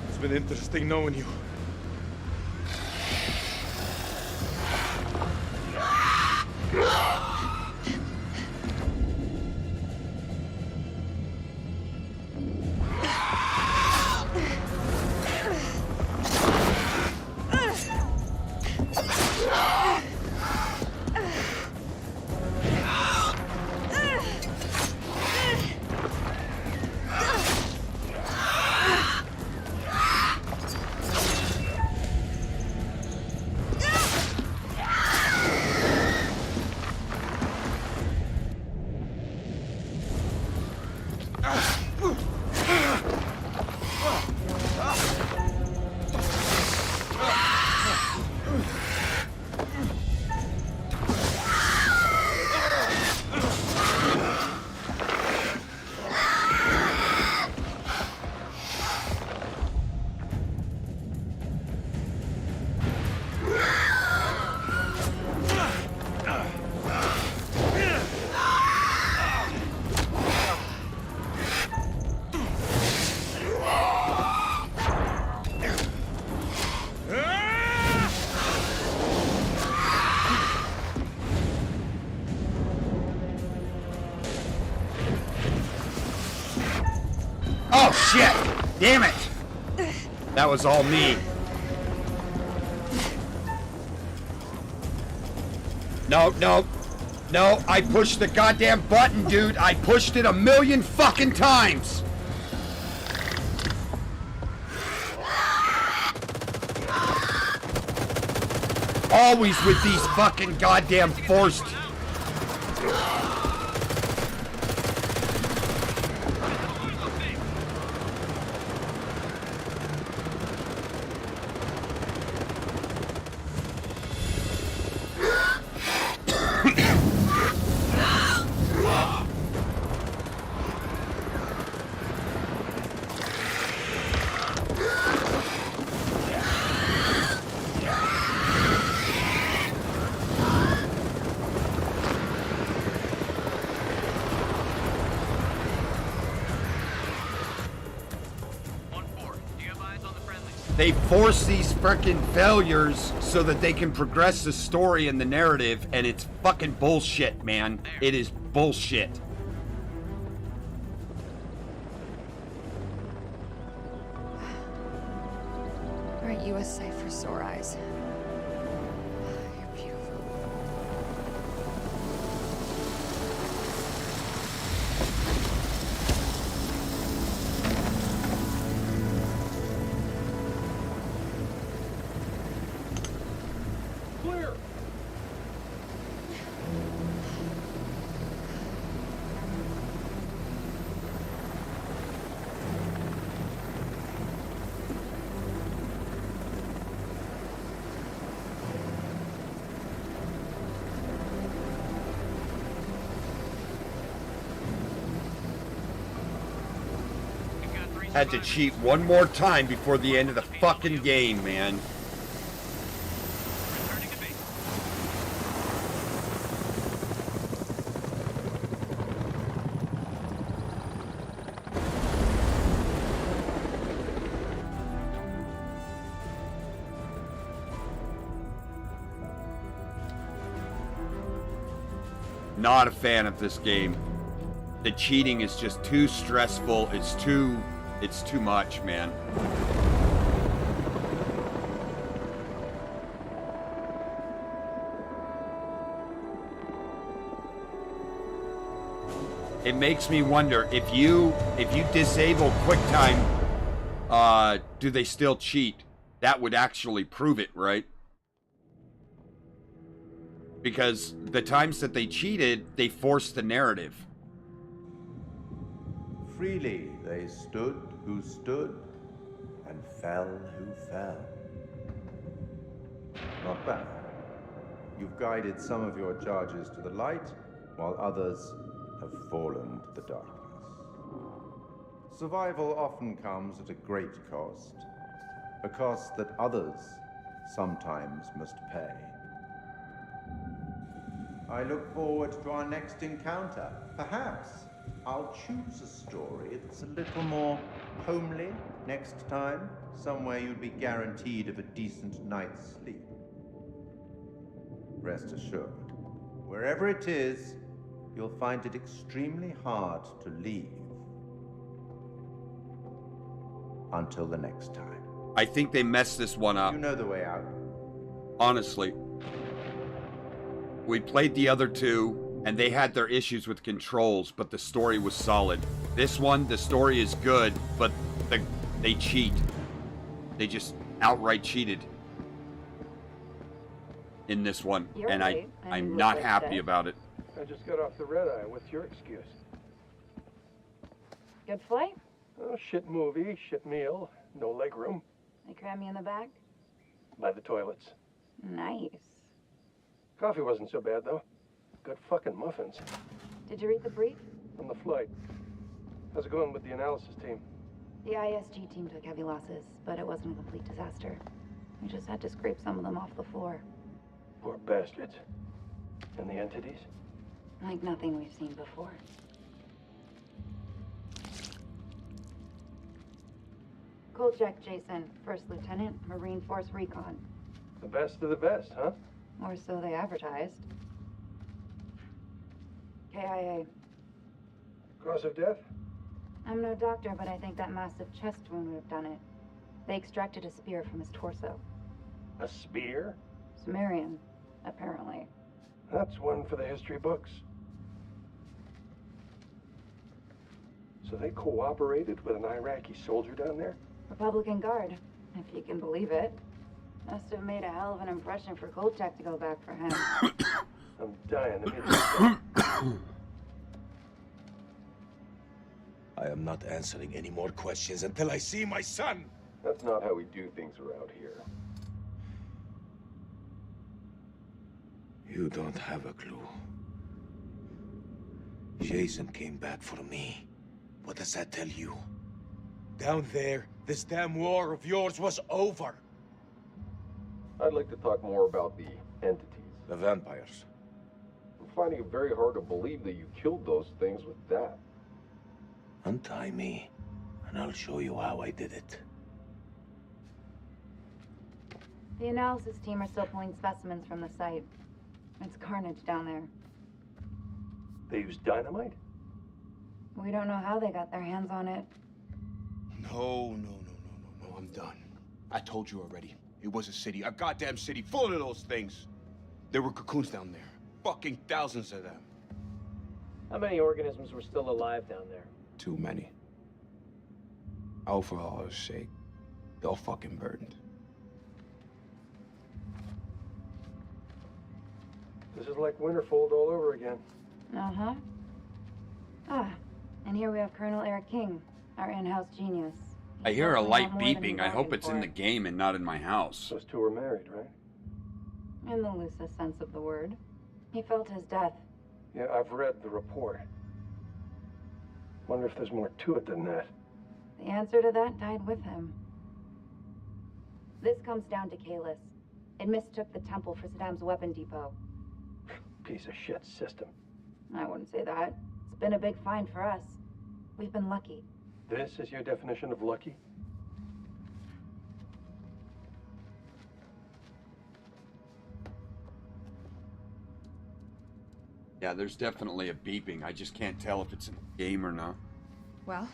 It's been interesting knowing you. shit! Damn it! That was all me. No, no. No, I pushed the goddamn button, dude. I pushed it 1,000,000 fucking times. Always with these fucking goddamn forced... They force these frickin' failures so that they can progress the story and the narrative, and it's fucking bullshit, man. It is bullshit. Aren't you a sight for sore eyes? You're beautiful. Clear! Had to cheat one more time before the end of the fucking game, man. Not a fan of this game. The cheating is just too stressful. It's too much, man. It makes me wonder if you disable QuickTime, do they still cheat? That would actually prove it, right? Because the times that they cheated, they forced the narrative. Freely they stood who stood, and fell who fell. Not bad. You've guided some of your charges to the light, while others have fallen to the darkness. Survival often comes at a great cost, a cost that others sometimes must pay. I look forward to our next encounter. Perhaps I'll choose a story that's a little more homely next time, somewhere you'd be guaranteed of a decent night's sleep. Rest assured, wherever it is, you'll find it extremely hard to leave. Until the next time. I think they messed this one up. You know the way out. Honestly. We played the other two, and they had their issues with controls, but the story was solid. This one, the story is good, but they cheat. They just outright cheated in this one, and I'm not happy about it. I just got off the red eye. What's your excuse? Good flight? Oh, shit movie, shit meal, no legroom. They cram you in the back? By the toilets. Nice. Coffee wasn't so bad, though. Good fucking muffins. Did you read the brief? On the flight. How's it going with the analysis team? The ISG team took heavy losses, but it wasn't a complete disaster. We just had to scrape some of them off the floor. Poor bastards. And the entities? Like nothing we've seen before. Kolchak Jason, First Lieutenant, Marine Force Recon. The best of the best, huh? Or so they advertised. KIA. Cause of death? I'm no doctor, but I think that massive chest wound would have done it. They extracted a spear from his torso. A spear? Sumerian, apparently. That's one for the history books. So they cooperated with an Iraqi soldier down there? Republican Guard, if you can believe it. Must have made a hell of an impression for Kolchak to go back for him. I'm dying to meet him. I am not answering any more questions until I see my son! That's not how we do things around here. You don't have a clue. Jason came back for me. What does that tell you? Down there, this damn war of yours was over. I'd like to talk more about the entities. The vampires. I'm finding it very hard to believe that you killed those things with that. Untie me, and I'll show you how I did it. The analysis team are still pulling specimens from the site. It's carnage down there. They used dynamite? We don't know how they got their hands on it. No, I'm done. I told you already. It was a city, a goddamn city full of those things. There were cocoons down there. Fucking thousands of them. How many organisms were still alive down there? Too many. Oh, for Allah's sake. They're all fucking burned. This is like Winterfold all over again. Uh-huh. Ah, and here we have Colonel Eric King, our in-house genius. I hear a light more than beeping. we I hope bargained it's in for. the game and not in my house. Those two were married, right? In the loosest sense of the word. He felt his death. Yeah, I've read the report. Wonder if there's more to it than that. The answer to that died with him. This comes down to Kalis. It mistook the temple for Saddam's weapon depot. Piece of shit system. I wouldn't say that. It's been a big find for us. We've been lucky. This is your definition of lucky? Yeah, there's definitely a beeping. I just can't tell if it's in the game or not. Well,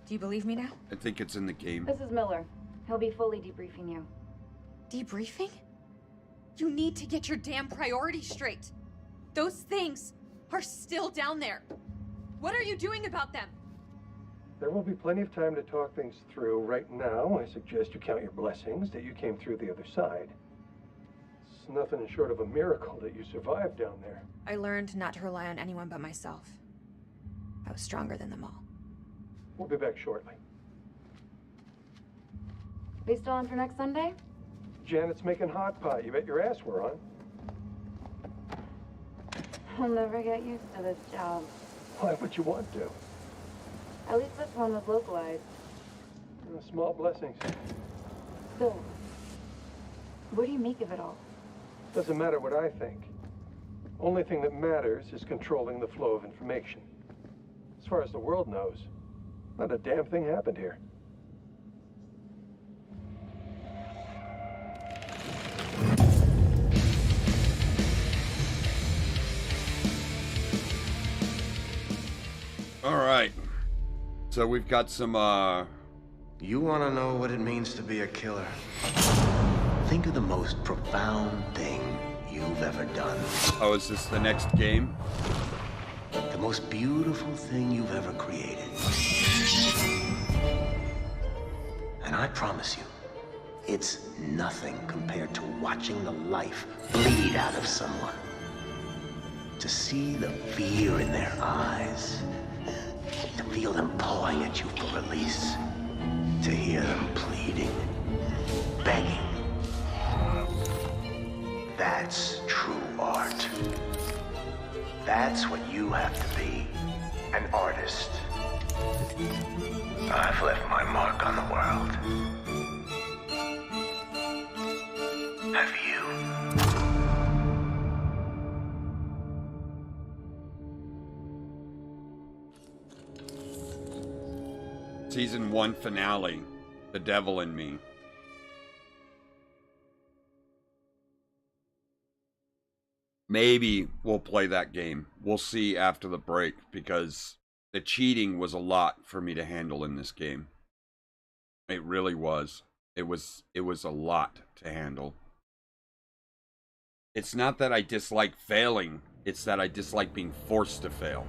do you believe me now? I think it's in the game. This is Miller. He'll be fully debriefing you. Debriefing? You need to get your damn priorities straight. Those things are still down there. What are you doing about them? There will be plenty of time to talk things through. Right now, I suggest you count your blessings that you came through the other side. It's nothing short of a miracle that you survived down there. I learned not to rely on anyone but myself. I was stronger than them all. We'll be back shortly. We still on for next Sunday? Janet's making hot pot. You bet your ass we're on. I'll never get used to this job. Why would you want to? At least this one was localized. Small blessings. Still, what do you make of it all? Doesn't matter what I think. Only thing that matters is controlling the flow of information. As far as the world knows, not a damn thing happened here. All right. So we've got some, You want to know what it means to be a killer? Think of the most profound thing you've ever done. Oh, is this the next game? The most beautiful thing you've ever created. And I promise you, it's nothing compared to watching the life bleed out of someone. To see the fear in their eyes. To feel them pawing at you for release. To hear them pleading, begging. That's true art. That's what you have to be, an artist. I've left my mark on the world. Have you? Season 1 finale. The Devil in Me. Maybe we'll play that game. We'll see after the break, because The cheating was a lot for me to handle in this game. It really was. It was a lot to handle. It's not that I dislike failing, it's that I dislike being forced to fail.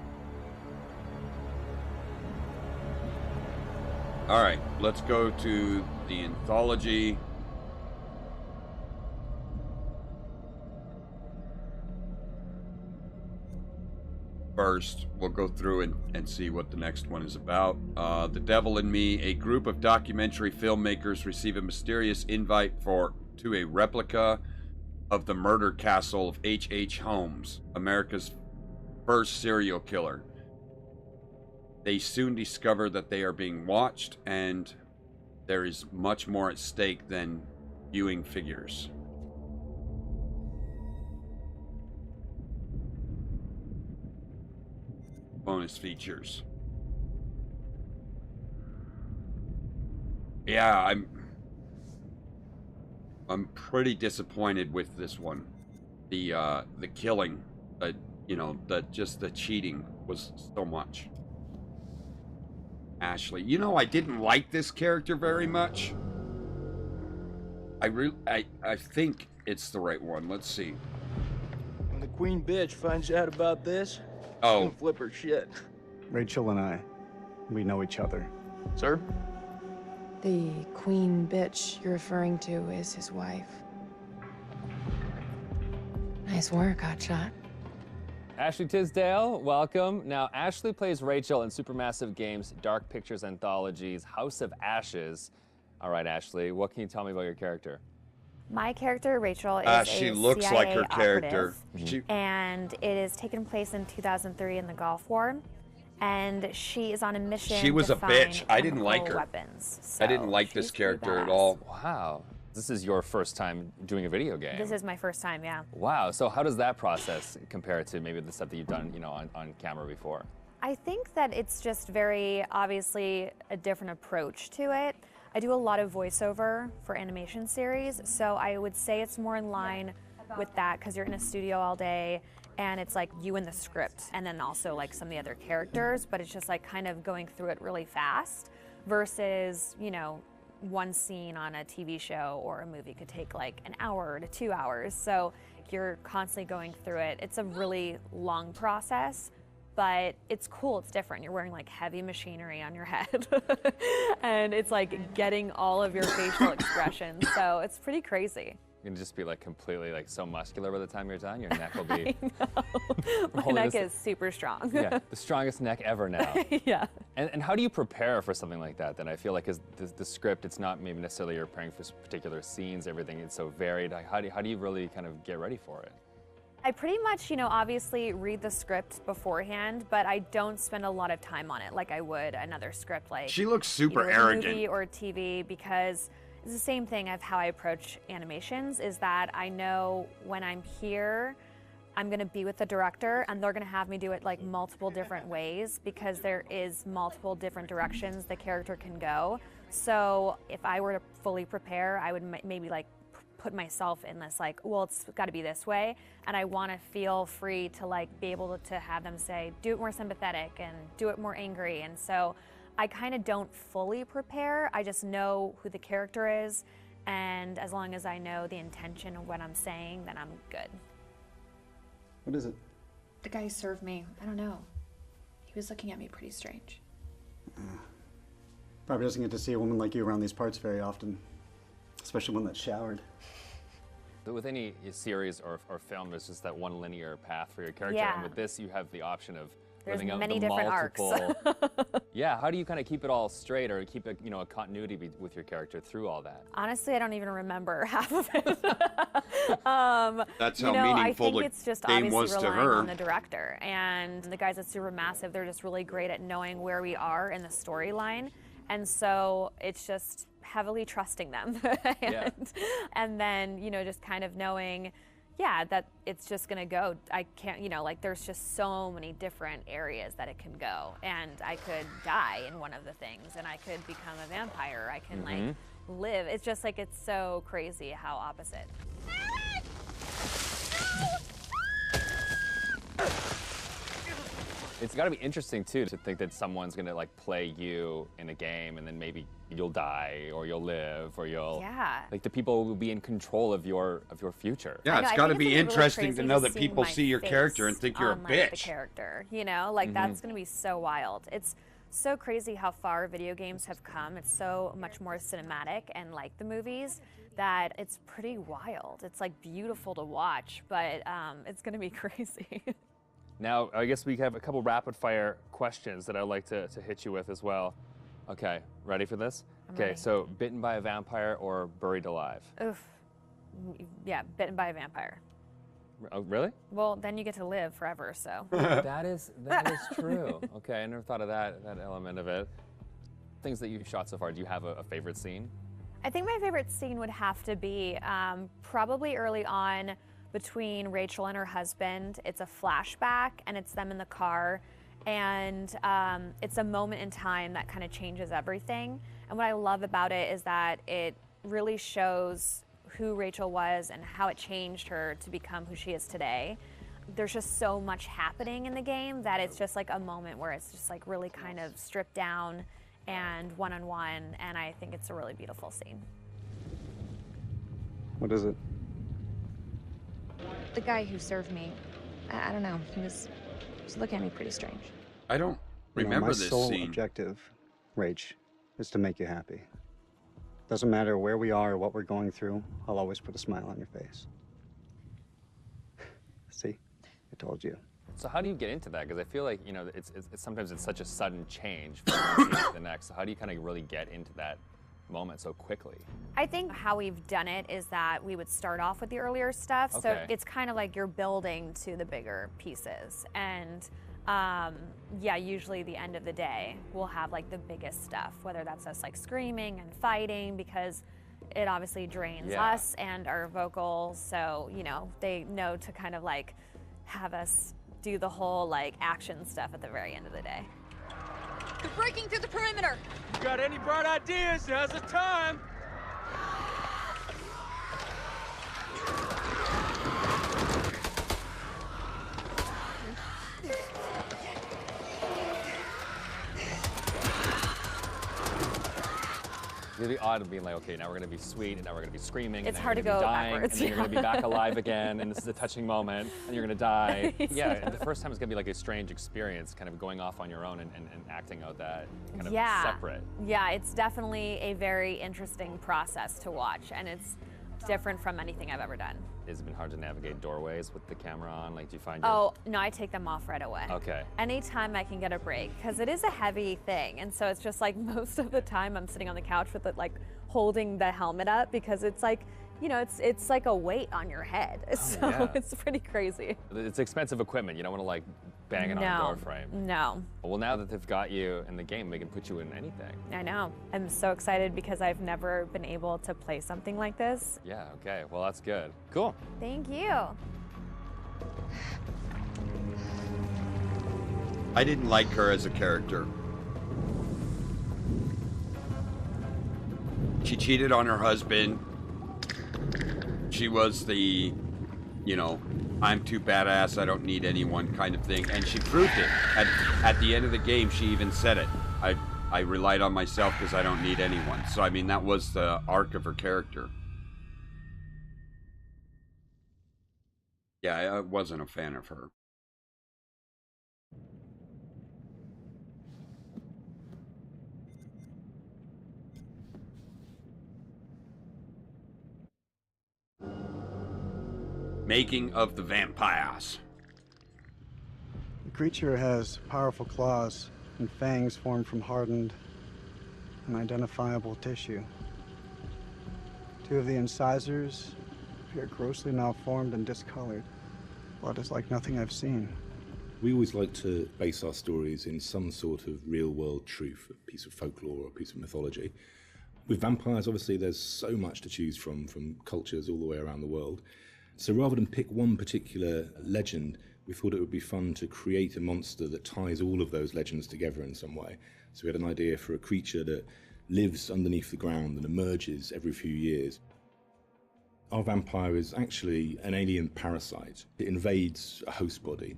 Alright, let's go to the anthology. First, we'll go through and see what the next one is about. The Devil in Me. A group of documentary filmmakers receive a mysterious invite to a replica of the murder castle of H.H. Holmes, America's first serial killer. They soon discover that they are being watched, and there is much more at stake than viewing figures. Bonus features. Yeah, I'm pretty disappointed with this one. The killing, you know, just the cheating was so much. Ashley, you know, I didn't like this character very much. I think it's the right one. Let's see. When the queen bitch finds out about this, oh, she'll flip her shit. Rachel and I, we know each other. Sir? The queen bitch you're referring to is his wife. Nice work, Hotshot. Ashley Tisdale, welcome. Now, Ashley plays Rachel in Supermassive Games' Dark Pictures Anthology's House of Ashes. All right, Ashley, what can you tell me about your character? My character, Rachel, is she a looks CIA like her character. operative, and it is taken place in 2003 in the Gulf War, and she is on a mission. She was to a bitch. find I didn't like chemical her. Weapons. I didn't So like this she's pretty character at badass. all. Wow. This is your first time doing a video game. This is my first time, yeah. Wow. So how does that process compare to maybe the stuff that you've done, you know, on camera before? I think that it's just very obviously a different approach to it. I do a lot of voiceover for animation series, so I would say it's more in line with that because you're in a studio all day and it's like you and the script and then also like some of the other characters, but it's just like kind of going through it really fast versus, you know, one scene on a TV show or a movie could take like an hour to 2 hours. So you're constantly going through it. It's a really long process, but it's cool, it's different. You're wearing like heavy machinery on your head and it's like getting all of your facial expressions. So it's pretty crazy. You're gonna just be like completely like so muscular by the time you're done. Your neck will be. My neck is super strong. Yeah, the strongest neck ever now. Yeah. And how do you prepare for something like that? Then I feel like is the script, it's not maybe necessarily you're preparing for particular scenes. Everything is so varied. Like, how do you really kind of get ready for it? I pretty much, you know, obviously read the script beforehand, but I don't spend a lot of time on it like I would another script, like She looks super either arrogant. a movie or TV, because it's the same thing of how I approach animations, is that I know when I'm here, I'm gonna be with the director and they're gonna have me do it like multiple different ways because there is multiple different directions the character can go. So if I were to fully prepare, I would maybe like put myself in this like, well, it's gotta be this way. And I wanna feel free to like be able to have them say, do it more sympathetic and do it more angry. And so I kind of don't fully prepare. I just know who the character is, and as long as I know the intention of what I'm saying, then I'm good. What is it? The guy who served me, I don't know. He was looking at me pretty strange. Probably doesn't get to see a woman like you around these parts very often, especially one that's showered. But with any series or film, there's just that one linear path for your character. Yeah. And with this, you have the option of There's living out many the different multiple. arcs. Yeah, how do you kind of keep it all straight or keep a a continuity with your character through all that? Honestly, I don't even remember half of it. That's you how know, meaningful I think the it's just game obviously was to relying her. on the director. And the guys at Supermassive, they're just really great at knowing where we are in the storyline. And so it's just heavily trusting them. And then, you know, just kind of knowing, yeah, that it's just gonna go. I can't, you know, like there's just so many different areas that it can go. And I could die in one of the things and I could become a vampire. I can like live. It's just like, it's so crazy how opposite. It's got to be interesting too to think that someone's gonna like play you in a game, and then maybe you'll die, or you'll live, or you'll like the people will be in control of your future. Yeah, it's got to be interesting really to know that see people my see your character and face think you're a on, like, the bitch. character, you know, like that's gonna be so wild. It's so crazy how far video games have come. It's so much more cinematic and like the movies that it's pretty wild. It's like beautiful to watch, but it's gonna be crazy. Now, I guess we have a couple rapid fire questions that I'd like to hit you with as well. Okay, ready for this? I'm Okay, ready. so bitten by a vampire or buried alive? Oof. Yeah, bitten by a vampire. Oh, really? Well, then you get to live forever, so. that is true. Okay, I never thought of that element of it. Things that you've shot so far, do you have a favorite scene? I think my favorite scene would have to be probably early on between Rachel and her husband. It's a flashback, and it's them in the car, and it's a moment in time that kind of changes everything. And what I love about it is that it really shows who Rachel was and how it changed her to become who she is today. There's just so much happening in the game that it's just like a moment where it's just like really kind of stripped down and one-on-one, and I think it's a really beautiful scene. What is it? The guy who served me, I don't know, he was looking at me pretty strange. I don't You know, remember my this sole scene. objective, Rach, is to make you happy. Doesn't matter where we are or what we're going through, I'll always put a smile on your face. See? I told you. So how do you get into that? Because I feel like, you know, it's sometimes it's such a sudden change from one scene to the next. So how do you kind of really get into that moment so quickly? I think how we've done it is that we would start off with the earlier stuff. So Okay. it's kind of like you're building to the bigger pieces. And yeah, usually the end of the day, we'll have like the biggest stuff, whether that's us like screaming and fighting, because it obviously drains us and our vocals. So, you know, they know to kind of like have us do the whole like action stuff at the very end of the day. They're breaking through the perimeter! You got any bright ideas? Now's the time! It's really odd of being like, okay, now we're gonna be sweet, and now we're gonna be screaming, It's and then hard you're to gonna be go dying, backwards, and then you're gonna be back alive again, and this is a touching moment, and you're gonna die. Yeah, and the first time is gonna be like a strange experience, kind of going off on your own and acting out that kind of separate. Yeah, it's definitely a very interesting process to watch, and it's different from anything I've ever done. Has it been hard to navigate doorways with the camera on? Like, do you find your... Oh, no, I take them off right away. Okay. Anytime I can get a break, because it is a heavy thing, and so it's just like most of the time I'm sitting on the couch with it, like holding the helmet up, because it's like, you know, it's like a weight on your head. So it's pretty crazy. It's expensive equipment. You don't want to like bang it on a door frame. No. Well, now that they've got you in the game, they can put you in anything. I know. I'm so excited because I've never been able to play something like this. Yeah, okay. Well, that's good. Cool. Thank you. I didn't like her as a character. She cheated on her husband. She was the, you know, I'm too badass, I don't need anyone kind of thing. And she proved it. At the end of the game, she even said it. I relied on myself because I don't need anyone. So, I mean, that was the arc of her character. Yeah, I wasn't a fan of her. Making of the vampires. The creature has powerful claws and fangs formed from hardened, unidentifiable tissue. Two of the incisors appear grossly malformed and discolored. Blood is like nothing I've seen. We always like to base our stories in some sort of real-world truth, a piece of folklore or a piece of mythology. With vampires, obviously, there's so much to choose from cultures all the way around the world. So rather than pick one particular legend, we thought it would be fun to create a monster that ties all of those legends together in some way. So we had an idea for a creature that lives underneath the ground and emerges every few years. Our vampire is actually an alien parasite. It invades a host body.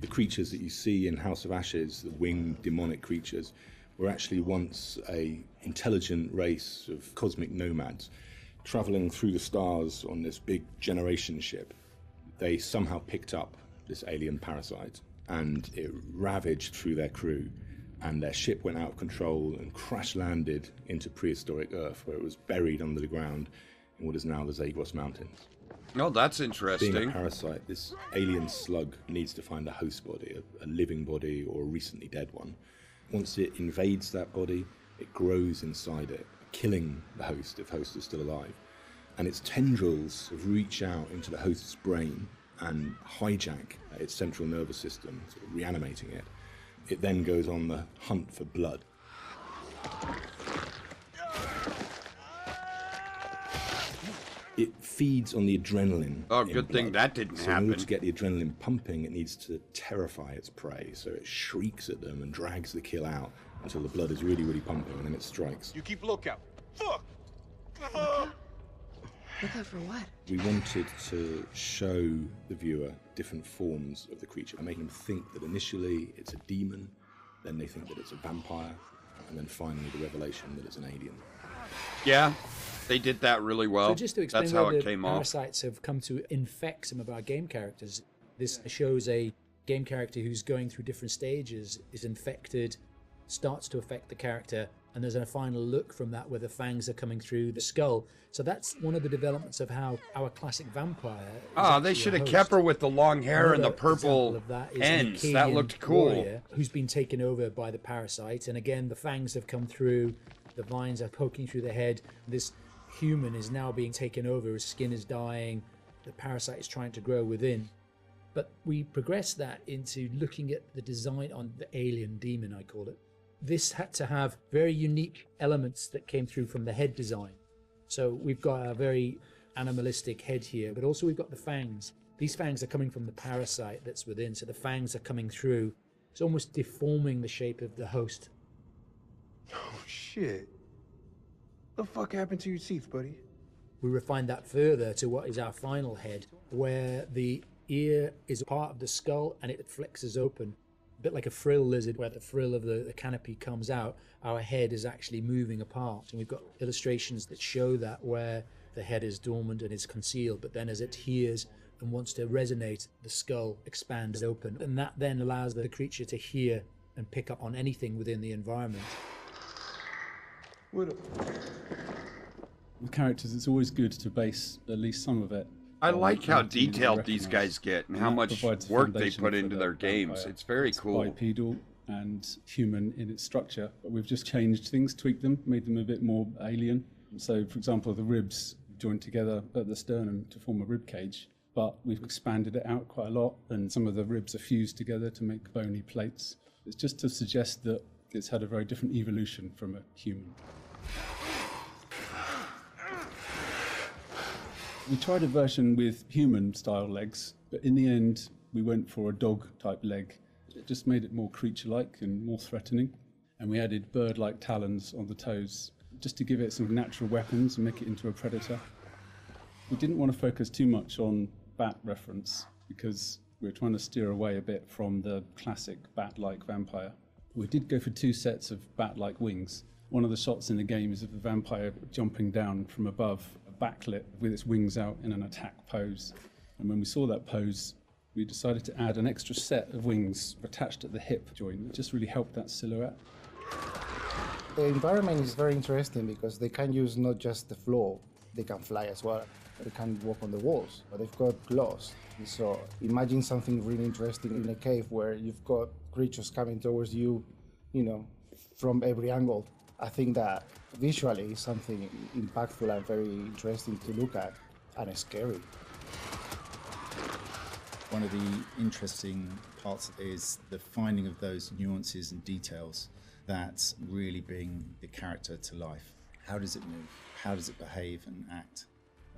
The creatures that you see in House of Ashes, the winged demonic creatures, were actually once a intelligent race of cosmic nomads traveling through the stars on this big generation ship. They somehow picked up this alien parasite and it ravaged through their crew, and their ship went out of control and crash landed into prehistoric Earth, where it was buried under the ground in what is now the Zagros Mountains. Oh, that's interesting. Being a parasite, this alien slug needs to find a host body, a living body or a recently dead one. Once it invades that body, it grows inside it, killing the host if host is still alive. And its tendrils reach out into the host's brain and hijack its central nervous system, sort of reanimating it. It then goes on the hunt for blood. It feeds on the adrenaline. Oh, good thing that didn't happen. In order to get the adrenaline pumping, it needs to terrify its prey. So it shrieks at them and drags the kill out until the blood is really, really pumping, and then it strikes. You keep lookout. Fuck! Lookout for what? We wanted to show the viewer different forms of the creature and make them think that initially it's a demon, then they think that it's a vampire, and then finally the revelation that it's an alien. Yeah, they did that really well. So just to explain That's how where it the came off. parasites have come to infect some of our game characters. This shows a game character who's going through different stages, is infected, starts to affect the character, and there's a final look from that where the fangs are coming through the skull. So that's one of the developments of how our classic vampire is Ah, they actually should a have host. kept her with the long hair and the Another purple example of that is ends. the That Akkadian looked cool. warrior who's been taken over by the parasite, and again the fangs have come through, the vines are poking through the head. This human is now being taken over, his skin is dying, the parasite is trying to grow within. But we progress that into looking at the design on the alien demon, I call it. This had to have very unique elements that came through from the head design. So we've got a very animalistic head here, but also we've got the fangs. These fangs are coming from the parasite that's within, so the fangs are coming through. It's almost deforming the shape of the host. Oh, shit. The fuck happened to your teeth, buddy? We refined that further to what is our final head, where the ear is part of the skull and it flexes open. A bit like a frill lizard, where the frill of the canopy comes out, our head is actually moving apart. And we've got illustrations that show that, where the head is dormant and is concealed, but then as it hears and wants to resonate, the skull expands open. And that then allows the creature to hear and pick up on anything within the environment. With characters, it's always good to base at least some of it. I like how acting detailed these recognised. guys get and And how that much provides a work they foundation put for into the their games. vampire. It's very cool. Bipedal and human in its structure, but we've just changed things, tweaked them, made them a bit more alien. So, for example, the ribs joined together at the sternum to form a rib cage, but we've expanded it out quite a lot, and some of the ribs are fused together to make bony plates. It's just to suggest that it's had a very different evolution from a human. We tried a version with human-style legs, but in the end, we went for a dog-type leg. It just made it more creature-like and more threatening. And we added bird-like talons on the toes, just to give it some natural weapons and make it into a predator. We didn't want to focus too much on bat reference, because we were trying to steer away a bit from the classic bat-like vampire. We did go for 2 sets of bat-like wings. One of the shots in the game is of the vampire jumping down from above, backlit with its wings out in an attack pose. And when we saw that pose, we decided to add an extra set of wings attached at the hip joint. It just really helped that silhouette. The environment is very interesting because they can use not just the floor, they can fly as well. They can walk on the walls, but they've got claws. So imagine something really interesting in a cave where you've got creatures coming towards you, from every angle. I think that visually is something impactful and very interesting to look at, and scary. One of the interesting parts is the finding of those nuances and details that really bring the character to life. How does it move? How does it behave and act?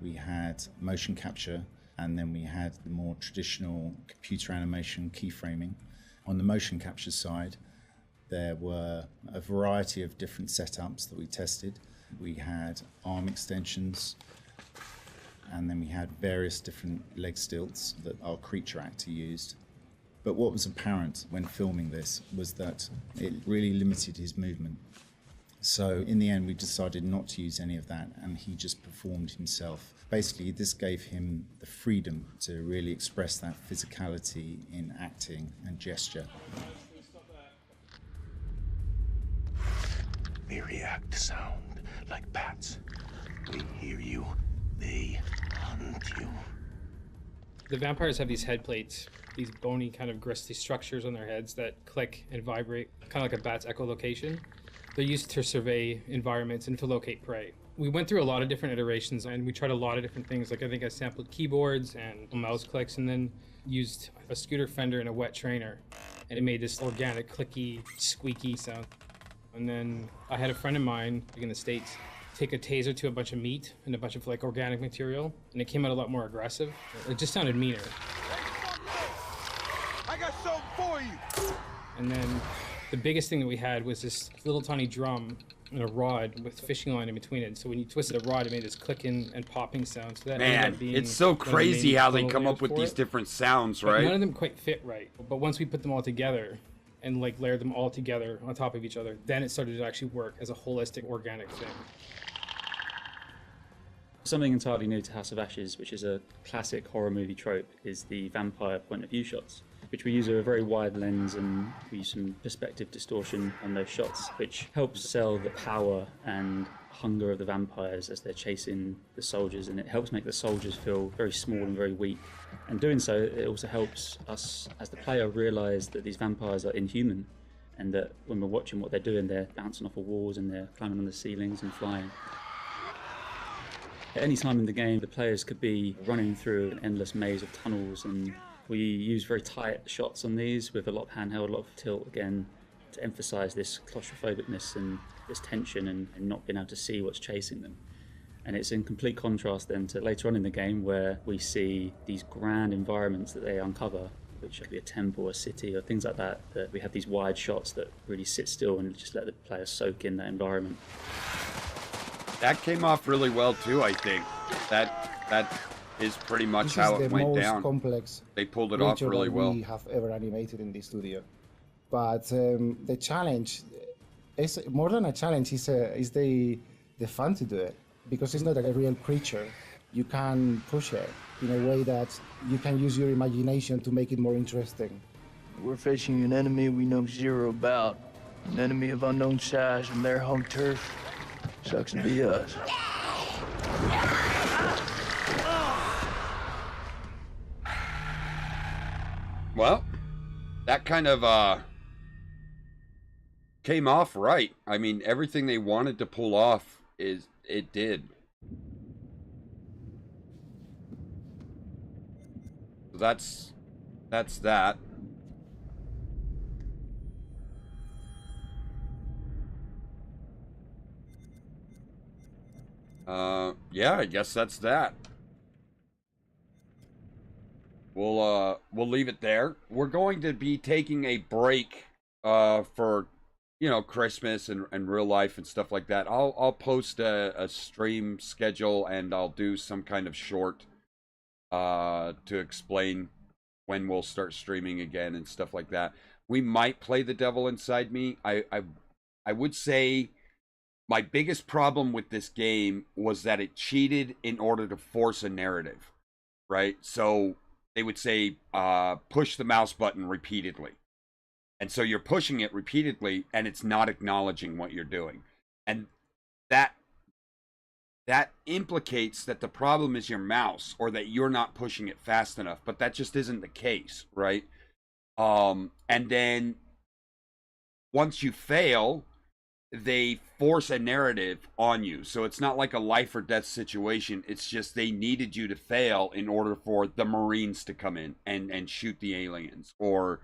We had motion capture, and then we had the more traditional computer animation keyframing. On the motion capture side, there were a variety of different setups that we tested. We had arm extensions, and then we had various different leg stilts that our creature actor used. But what was apparent when filming this was that it really limited his movement. So in the end, we decided not to use any of that, and he just performed himself. Basically, this gave him the freedom to really express that physicality in acting and gesture. They react to sound like bats. They hear you, they hunt you. The vampires have these head plates, these bony kind of gristly structures on their heads that click and vibrate, kind of like a bat's echolocation. They're used to survey environments and to locate prey. We went through a lot of different iterations and we tried a lot of different things. Like I think I sampled keyboards and mouse clicks and then used a scooter fender and a wet trainer. And it made this organic, clicky, squeaky sound. And then I had a friend of mine in the States take a taser to a bunch of meat and a bunch of like organic material, and it came out a lot more aggressive. It just sounded meaner. I got something for you. And then the biggest thing that we had was this little tiny drum and a rod with fishing line in between it. So when you twisted a rod, it made this clicking and popping sound. So that ended Man, up being it's so one of the crazy main how they tonal come up layers with for these it. different sounds, But right? none of them quite fit right. But once we put them all together and like layered them all together on top of each other, then it started to actually work as a holistic organic thing. Something entirely new to House of Ashes, which is a classic horror movie trope, is the vampire point of view shots, which we use a very wide lens and we use some perspective distortion on those shots, which helps sell the power and hunger of the vampires as they're chasing the soldiers, and it helps make the soldiers feel very small and very weak. And doing so, it also helps us as the player realise that these vampires are inhuman, and that when we're watching what they're doing, they're bouncing off of walls and they're climbing on the ceilings and flying. At any time in the game, the players could be running through an endless maze of tunnels, and we use very tight shots on these with a lot of handheld, a lot of tilt again to emphasise this claustrophobicness and this tension and not being able to see what's chasing them. And it's in complete contrast then to later on in the game where we see these grand environments that they uncover, which could be a temple, a city, or things like that, that we have these wide shots that really sit still and just let the players soak in that environment. That came off really well too, I think. That is pretty much how it went This is the down. most complex They pulled it off creature really that well. we have ever animated in the studio. But the challenge is more than a challenge. Is the fun to do it, because it's not a real creature. You can push it in a way that you can use your imagination to make it more interesting. We're facing an enemy we know zero about. An enemy of unknown size on their home turf. Sucks to be us. Well, that kind of came off right. I mean, everything they wanted to pull off it did. So that's that. Yeah, I guess that's that. We'll leave it there. We're going to be taking a break for, you know, Christmas and real life and stuff like that. I'll post a stream schedule and I'll do some kind of short to explain when we'll start streaming again and stuff like that. We might play The Devil Inside Me. I would say my biggest problem with this game was that it cheated in order to force a narrative, right? So they would say, push the mouse button repeatedly. And so you're pushing it repeatedly and it's not acknowledging what you're doing. And that implicates that the problem is your mouse or that you're not pushing it fast enough, but that just isn't the case, right? And then once you fail, they force a narrative on you. So it's not like a life or death situation. It's just they needed you to fail in order for the Marines to come in and shoot the aliens, or,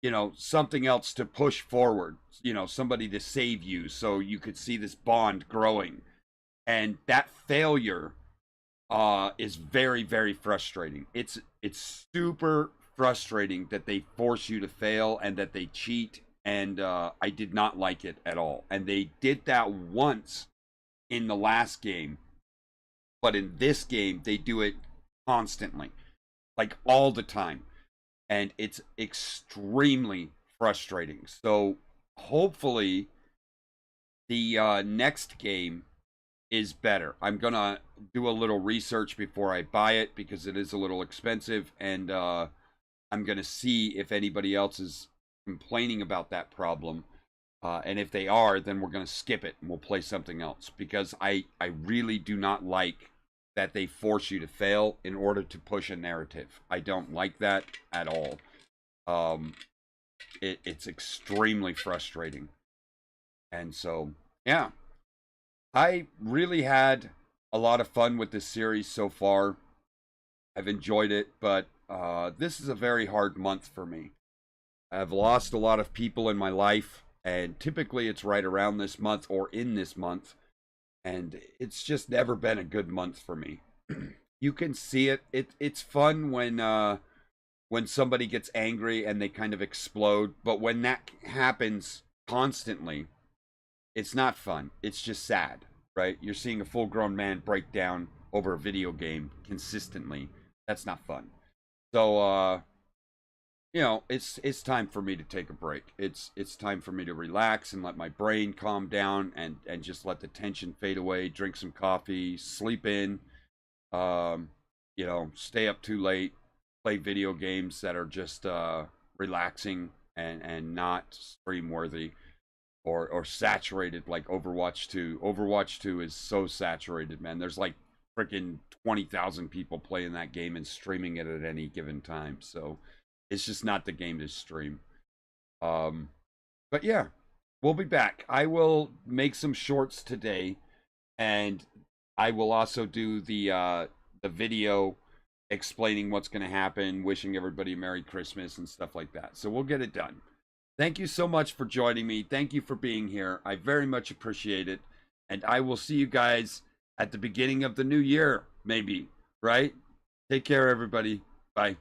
you know, something else to push forward, you know, somebody to save you so you could see this bond growing. And that failure is very, very frustrating. It's super frustrating that they force you to fail and that they cheat. And I did not like it at all. And they did that once in the last game. But in this game, they do it constantly. Like all the time. and it's extremely frustrating. So hopefully the next game is better. I'm gonna do a little research before I buy it because it is a little expensive, and I'm gonna see if anybody else is complaining about that problem. And if they are, then we're gonna skip it and we'll play something else, because I really do not like that they force you to fail in order to push a narrative. I don't like that at all. It's extremely frustrating. And so, yeah. I really had a lot of fun with this series so far. I've enjoyed it, but this is a very hard month for me. I've lost a lot of people in my life, and typically it's right around this month or in this month, and it's just never been a good month for me. You can see it. It's fun when somebody gets angry and they kind of explode, but when that happens constantly, it's not fun. It's just sad, right? You're seeing a full-grown man break down over a video game consistently. That's not fun. So, you know, it's time for me to take a break. It's time for me to relax and let my brain calm down and just let the tension fade away. Drink some coffee, sleep in, you know, stay up too late, play video games that are just relaxing and not stream worthy or saturated like Overwatch 2. Overwatch 2 is so saturated, man. There's like freaking 20,000 people playing that game and streaming it at any given time. So it's just not the game to stream. But yeah, we'll be back. I will make some shorts today, and I will also do the video explaining what's going to happen, wishing everybody a Merry Christmas and stuff like that. So we'll get it done. Thank you so much for joining me. Thank you for being here. I very much appreciate it. And I will see you guys at the beginning of the new year, maybe, right? Take care, everybody. Bye.